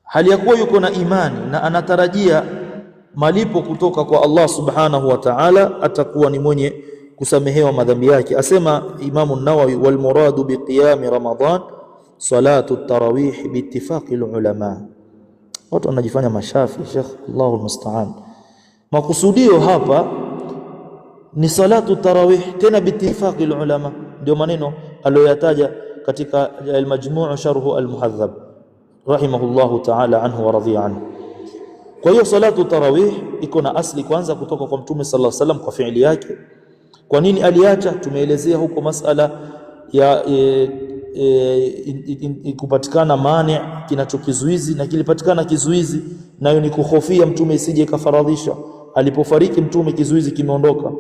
[SPEAKER 1] hali ya kuwa yuko na imani na anatarajia malipo kutoka kwa Allah subhanahu wa ta'ala, atakuwa ni mwenye kusamehewa madhambi yake. Asema Imamu Nawawi, wal muradu bi qiyami Ramadhan salatu tarawih bi ittifaqi ulama. Watu wanajifanya mashafi, Sheikh, Allahu musta'an. Makusudio hapa ni salatu tarawih, tena bi ittifaqi ulama. Ndio maneno aliyoyataja katika al-Majmu' sharh al-Muhadhab rahimahullahu ta'ala anhu wa radhiya anhu. Kwa hiyo salatu tarawih iko na asli kwanza kutoka kwa Mtume sallallahu alaihi wasallam kwa fiili yake. Kwa nini aliacha? Tumeelezea huko masala ya kupatikana mani kinachokizuizi, na kilipatikana kizuizi nayo ni kuhofia Mtume isije kafaradhisha. Alipofariki Mtume kizuizi kimeondoka.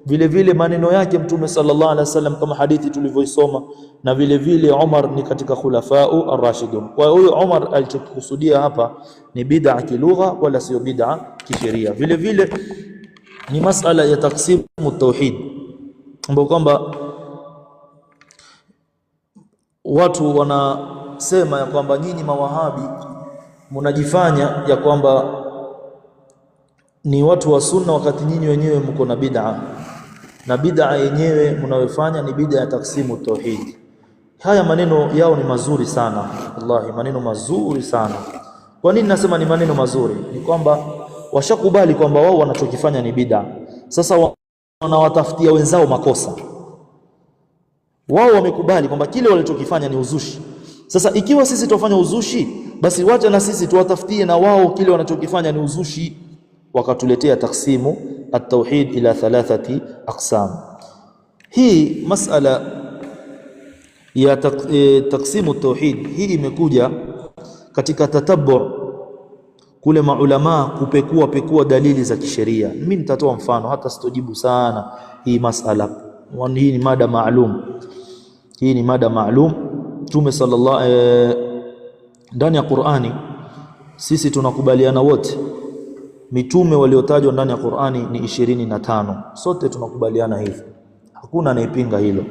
[SPEAKER 1] Vile vile maneno yake Mtume sallallahu alaihi wasallam kama hadithi tulivyoisoma, na vile vile Umar ni katika khulafau ar-rashidun. Kwa hiyo Umar alichokusudia hapa ni bid'a kilugha wala sio bid'a kisheria. Vile vile ni masala ya taksimu tauhid, ambapo kwamba watu wanasema ya kwamba nyinyi mawahabi mnajifanya ya kwamba ni watu wa sunna, wakati nyinyi wenyewe mko na bid'a, na bid'a yenyewe mnayofanya ni bid'a ya taksimu tauhid. Haya maneno yao ni mazuri sana, wallahi maneno mazuri sana. Kwa nini nasema ni maneno mazuri? Ni kwamba washakubali kwamba wao wanachokifanya ni bid'a. Sasa wanawatafutia wenzao makosa. Wao wamekubali kwamba kile walichokifanya ni uzushi. Sasa ikiwa sisi tufanya uzushi, basi wacha na sisi tuwatafutie na wao kile wanachokifanya ni uzushi. Wakatuletea taksimu at-tauhid ila 3 aqsam. Hii masala ya taksimu at-tauhid hii imekuja katika tatabu kule maulama kupekua dalili za kisheria. Mimi nitatoa mfano, hata sitojibu sana hii masala. Hii ni mada maalum. Hii ni mada maalum. Mtume sallallahu ndani ya Qur'ani sisi tunakubaliana wote mitume waliotajwa ndani ya Qur'ani ni 25. Sote tunakubaliana hivyo. Hakuna anayepinga hilo.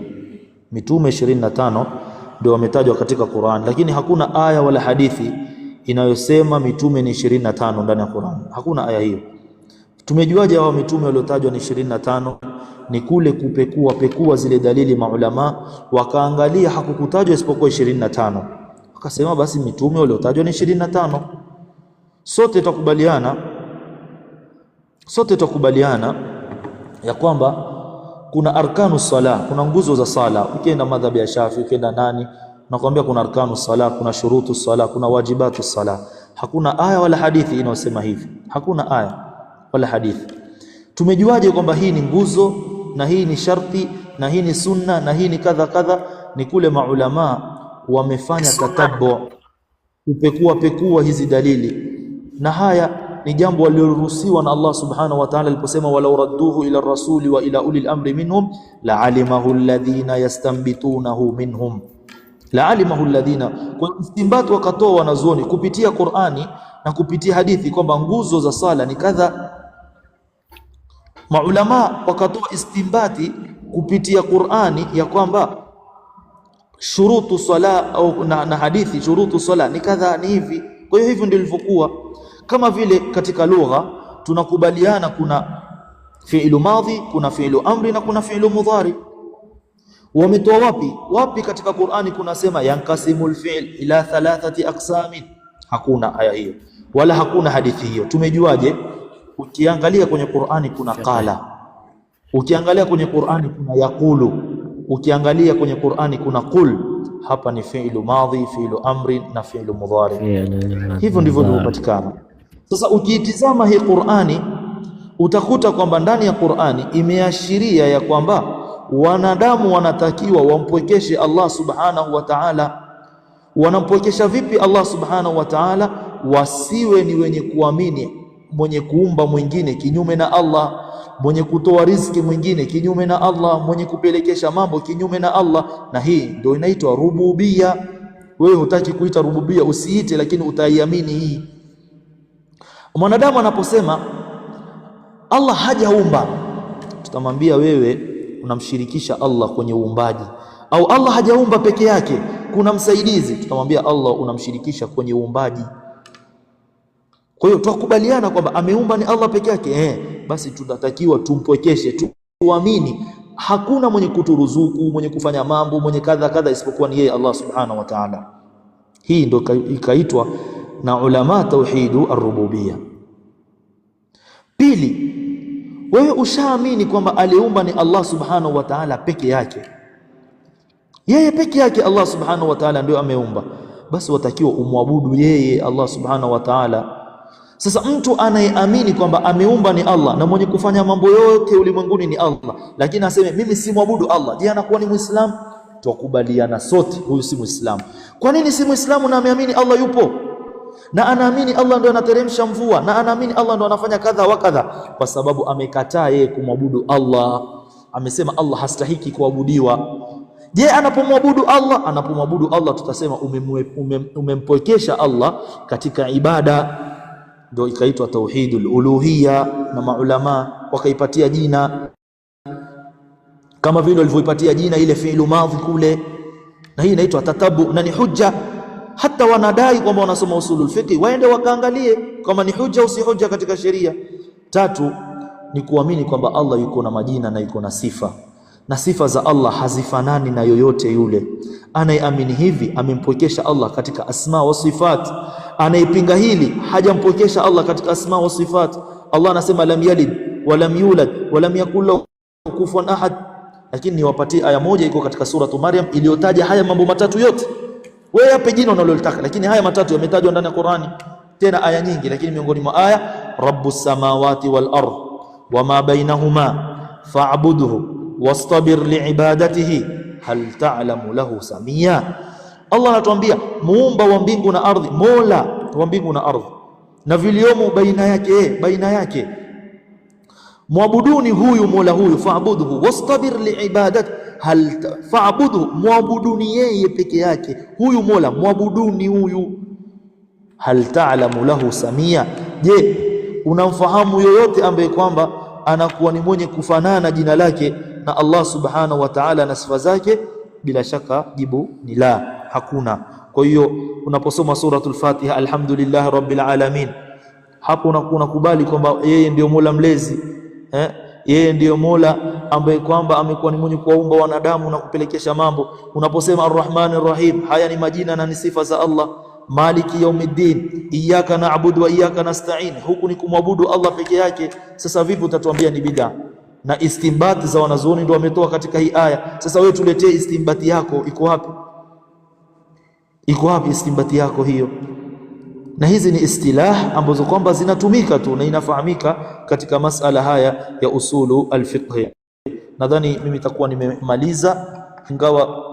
[SPEAKER 1] Mitume 25 ndio wametajwa katika Qur'an, lakini hakuna aya wala hadithi inayosema mitume ni 25 ndani ya Qur'an. Hakuna aya hiyo. Tumejuaje hao mitume waliotajwa ni 25? Ni kule kupekua zile dalili maulama, wakaangalia hakukutajwa isipokuwa 25. Wakasema basi mitume waliotajwa ni 25. Sote tukubaliana ya kwamba kuna arkanu sala, kuna nguzo za sala. Ukienda madhhabi ya Shafi, ukienda nani, nakwambia kuna arkanu sala, kuna shurutu sala, kuna wajibatu sala. Hakuna aya wala hadithi inayosema hivi. Hakuna aya wala hadithi. Tumejuaje kwamba hii ni nguzo na hii ni sharti na hii ni sunna na hii ni kadha kadha? Ni kule maulama wamefanya tatabu, kupekua hizi dalili, na haya ni jambo waliloruhusiwa na Allah subhanahu wa ta'ala aliposema walau radduhu ila rasuli wa ila ulil amri minhum la'alimahu alladhina yastanbitunahu minhum. La'alimahu alladhina, kwa istinbat wakatoa wanazuoni kupitia Qur'ani na kupitia hadithi kwamba nguzo za sala ni kadha. Maulama wakatoa istinbati kupitia Qur'ani ya kwamba shurutu sala au na hadithi shurutu sala ni kadha, ni hivi. Kwa hiyo hivyo ndio ilivyokuwa. Kama vile katika lugha tunakubaliana kuna fi'lu madhi, kuna fi'lu amri na kuna fi'lu mudhari. Wametoa wapi katika Qur'ani kunasema yankasimul fi'l ila 3 aqsamin? Hakuna aya hiyo wala hakuna hadithi hiyo. Tumejuaje? Ukiangalia kwenye Qur'ani kuna qala, ukiangalia kwenye Qur'ani kuna yaqulu, ukiangalia kwenye Qur'ani kuna qul. Hapa ni fi'lu madhi, fi'lu amri na fi'lu mudhari. Hivyo ndivyo vilivyopatikana. Sasa ukiitizama hii Qur'ani utakuta kwamba ndani ya Qur'ani imeashiria ya kwamba wanadamu wanatakiwa wampwekeshe Allah subhanahu wa ta'ala. Wanampwekesha vipi Allah subhanahu wa ta'ala? Wasiwe ni wenye kuamini mwenye kuumba mwingine kinyume na Allah, mwenye kutoa riziki mwingine kinyume na Allah, mwenye kupelekesha mambo kinyume na Allah. Na hii ndio inaitwa rububia. Wewe hutaki kuita rububia, usiite, lakini utaiamini hii. Mwanadamu anaposema Allah hajaumba, tutamwambia wewe unamshirikisha Allah kwenye uumbaji. Au Allah hajaumba peke yake, kuna msaidizi, tutamwambia Allah unamshirikisha kwenye uumbaji. Kwa hiyo tukubaliana kwamba ameumba ni Allah peke yake, basi tunatakiwa tumpwekeshe, tuamini hakuna mwenye kuturuzuku, mwenye kufanya mambo, mwenye kadha kadha isipokuwa ni yeye Allah subhanahu wa ta'ala. Hii ndio ikaitwa na ulama tauhidu ar-rububiyya. Pili, wewe ushaamini kwamba aliumba ni Allah subhanahu wa ta'ala peke yake, yeye peke yake Allah subhanahu wa ta'ala ndio ameumba, basi watakiwa umwabudu yeye Allah subhanahu wa ta'ala. Sasa mtu anayeamini kwamba ameumba ni Allah na mwenye kufanya mambo yote ulimwenguni ni Allah, lakini aseme mimi si mwabudu Allah, je, anakuwa ni Muislamu? Tukubaliana sote huyu si Muislamu. Kwa nini si Muislamu na ameamini Allah yupo? Na anaamini Allah ndio anateremsha mvua, na anaamini Allah ndio anafanya kadha wa kadha, kwa sababu amekataa yeye kumwabudu Allah. Amesema Allah hastahiki kuabudiwa. Je, anapomwabudu Allah tutasema umempwekesha Allah katika ibada, ndio ikaitwa tauhidul uluhiyya, na maulama wakaipatia jina kama vile walivyoipatia jina ile fi'lu madhi kule, na hii inaitwa tatabu na ni hujja. Hata wanadai kwamba wanasoma usulul fiqh, waende wakaangalie kama ni hujja au si hujja katika sheria. Tatu ni kuamini kwamba Allah yuko na majina na yuko na sifa, na sifa za Allah hazifanani na yoyote yule. Anayeamini hivi amempwekesha Allah katika asma wa sifat. Anayepinga hili hajampwekesha Allah katika asma wa sifat. Allah anasema lam yalid wa lam yulad wa lam yakul lahu kufuwan ahad, lakini niwapatie aya moja iko katika suratu Maryam iliyotaja haya mambo matatu yote. Wewe yape jina unalolitaka, lakini haya matatu yametajwa ndani ya Qur'ani, tena aya nyingi, lakini miongoni mwa aya rabbus samawati wal ardh wama bainahuma fa'budhu wastabir liibadatihi hal ta'lamu lahu samia. Allah anatuambia muumba wa mbingu na ardhi, mola wa mbingu na ardhi na viliomo baina yake, muabuduni huyu mola huyu, fa'budhu wastabir liibadati, fa'budhu, muabuduni yeye peke yake, huyu mola muabuduni huyu. Hal ta'lamu lahu samia, je, unamfahamu yoyote ambaye kwamba anakuwa ni mwenye kufanana jina lake na Allah subhanahu wa ta'ala na sifa zake? Bila shaka jibu ni la, hakuna. Kwa hiyo unaposoma suratul Fatiha alhamdulillah rabbil alamin, hapo unakubali kwamba yeye ndio mola mlezi, yeye ndiyo mola ambaye kwamba amekuwa ni mwenye kuwaumba wanadamu na kupelekesha mambo. Unaposema arrahmanir rahim, haya ni majina na ni sifa za Allah. Maliki yaumiddin, iyyaka na'budu wa iyyaka nasta'in, huku ni kumwabudu Allah peke yake. Sasa vipi utatuambia ni bid'a? Na istimbati za wanazuoni ndio wametoa katika hii aya. Sasa wewe tuletee istimbati yako, iko wapi? Iko wapi istimbati yako hiyo? Na hizi ni istilah ambazo kwamba zinatumika tu na inafahamika katika masala haya ya usulu alfiqh. Nadhani mimi nitakuwa nimemaliza, ingawa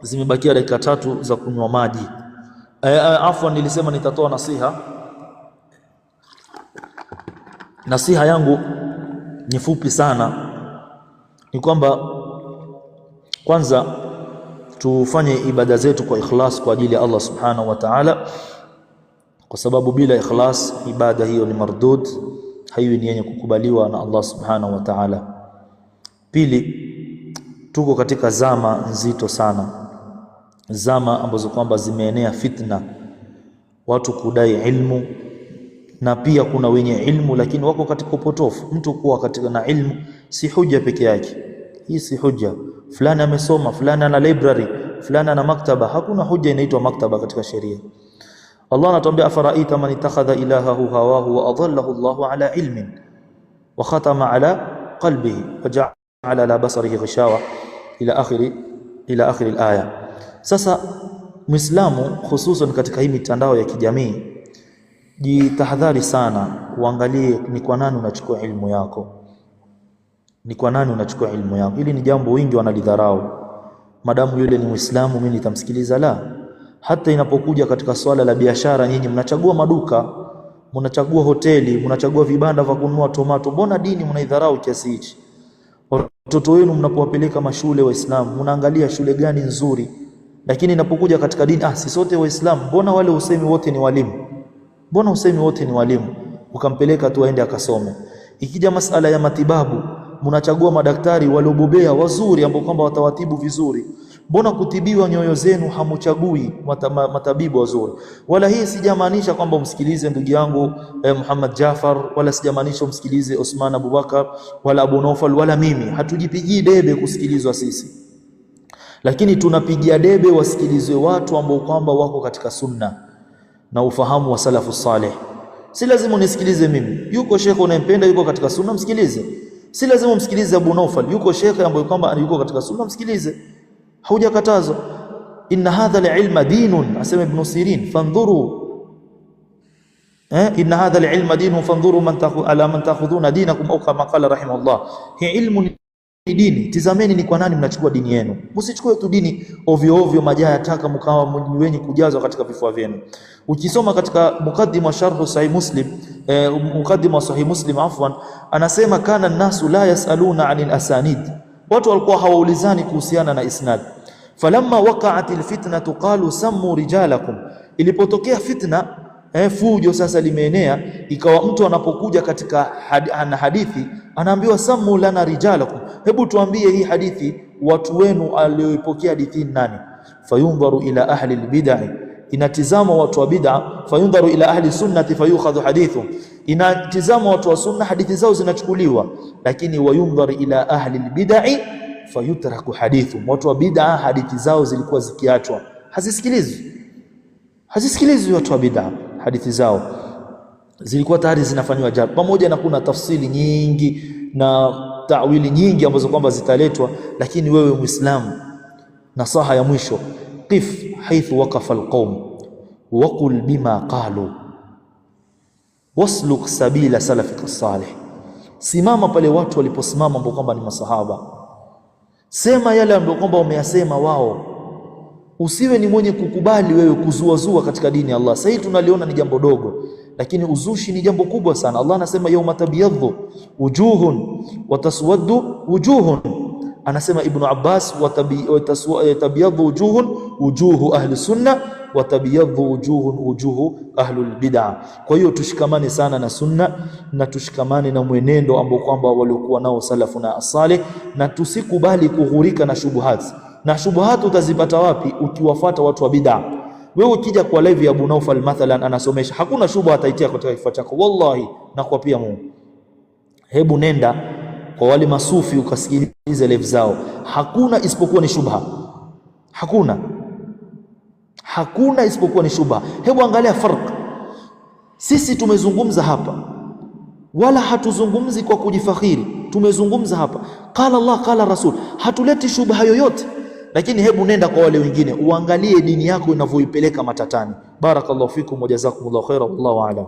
[SPEAKER 1] zimebakia dakika 3 za kunywa maji. Afwan, nilisema nitatoa nasiha. Nasiha yangu ni fupi sana, ni kwamba kwanza tufanye ibada zetu kwa ikhlas kwa ajili ya Allah subhanahu wa ta'ala, kwa sababu bila ikhlas ibada hiyo ni mardud, haiwi ni yenye kukubaliwa na Allah subhanahu wa ta'ala. Pili, tuko katika zama nzito sana, zama ambazo kwamba zimeenea fitna, watu kudai ilmu, na pia kuna wenye ilmu lakini wako katika upotofu. Mtu kuwa katika na ilmu si hujja peke yake, hii si hujja. Fulani amesoma, fulani ana library, fulani ana maktaba, hakuna hujja inaitwa maktaba katika sheria. Allah anatuambia afaraita man ittakhadha ilahahu hawahu wa adallahu Allahu ala ilmin wa khatama ala qalbihi wa ja'ala la basarihi ghishawa ila akhir al-aya. Sasa Muislamu hususan katika hii mitandao ya kijamii, jitahadhari sana, uangalie ni kwa nani unachukua ilmu yako. Ni kwa nani unachukua ilmu yako? Hili ni jambo wengi wanalidharau. Madamu yule ni Muislamu, mimi nitamsikiliza? La. Hata inapokuja katika swala la biashara, nyinyi mnachagua maduka, mnachagua hoteli, mnachagua vibanda vya kununua tomato. Mbona dini mnaidharau kiasi hichi? Watoto wenu mnapowapeleka mashule Waislamu, mnaangalia shule gani nzuri, lakini inapokuja katika dini, si sote Waislamu, mbona wale usemi wote ni walimu? Mbona usemi wote ni walimu? Ukampeleka tu aende akasome. Ikija masala ya matibabu, mnachagua madaktari waliobobea wazuri ambao kwamba watawatibu vizuri. Mbona kutibiwa nyoyo zenu hamuchagui matabibu wazuri? Wala hii sijamaanisha kwamba umsikilize ndugu yangu Muhammad Jafar, wala sijamaanisha umsikilize Osman Abubakar wala Abu Naufal wala mimi. Hatujipigii debe kusikilizwa sisi, lakini tunapigia debe wasikilizwe watu ambao kwamba wako katika sunna na ufahamu wa salafu saleh. Si lazima unisikilize mimi, yuko shekhe unayempenda yuko katika sunna, msikilize. Si lazima umsikilize Abu Naufal, yuko shekhe ambaye kwamba yuko katika sunna, msikilize. Haujakatazwa. Inna hadha al-ilma dinun, asema Ibn Sirin, fandhuru inna hadha al-ilma dinun fandhuru man takhudhuna dinakum, au kama qala rahimahullah. Hii ilmu ni dini, tizameni ni kwa nani mnachukua dini yenu. Msichukue tu dini ovyo ovyo majaya taka mkawa wenye kujazwa katika vifua vyenu. Ukisoma katika mukaddima sharh sahih Muslim, mukaddima sahih Muslim afwan, anasema kana an-nasu la yasaluna 'anil asanid, watu walikuwa hawaulizani kuhusiana na isnad. Falamma waqa'atil fitnatu qalu sammu rijalakum, ilipotokea fitna, fujo sasa limeenea, ikawa mtu anapokuja katika hadithi anaambiwa sammu lana rijalakum, hebu tuambie hii hadithi watu wenu alioipokea hadithi nani? Fayundharu ila ahli albid'ah, inatizama watu wa bid'a. Fayundharu ila ahli sunnati fayukhadhu hadithu, inatizama watu wa sunna, hadithi zao zinachukuliwa. Lakini wayundharu ila ahli albid'ah fayutraku hadithu, watu wa bid'a hadithi zao zilikuwa zikiachwa, hazisikilizwi watu wa bid'a, hadithi zao zilikuwa tayari zinafanywa jar, pamoja na kuna tafsiri nyingi na ta'wili nyingi ambazo kwamba zitaletwa. Lakini wewe Muislamu, nasaha ya mwisho, qif haithu waqafa alqawm waqul bima qalu wasluk sabila salafika salih, simama pale watu waliposimama ambao kwamba ni masahaba, sema yale ambao kwamba wameyasema wao. Usiwe ni mwenye kukubali wewe kuzuazua katika dini ya Allah. Sasa tunaliona ni jambo dogo, lakini uzushi ni jambo kubwa sana. Allah anasema yauma tabyadhu wujuhun wa taswaddu wujuhun, anasema Ibn Abbas tabyadhu wujuhu ahli sunna wa tabyadhu wujuhu ahlul bid'ah. Kwa hiyo tushikamane sana na sunna na tushikamane na mwenendo ambao kwamba waliokuwa nao salafuna as-salih, na tusikubali kughurika na shubuhat. Na shubuhat utazipata wapi? Ukiwafuata watu wa bid'ah. Wewe ukija kwa live ya Abu Naufal mathalan anasomesha, hakuna shubha ataitia katika kifua chako, wallahi nakuapia Mungu. Hebu nenda kwa wale masufi ukasikilize live zao, hakuna isipokuwa ni shubha. Hakuna isipokuwa ni shubha. Hebu angalia farq. Sisi tumezungumza hapa, wala hatuzungumzi kwa kujifakhiri. Tumezungumza hapa qala Allah qala Rasul, hatuleti shubha yoyote. Lakini hebu nenda kwa wale wengine uangalie dini yako inavyoipeleka matatani. Barakallahu fikum wa jazakumullahu khairan, wallahu a'lam.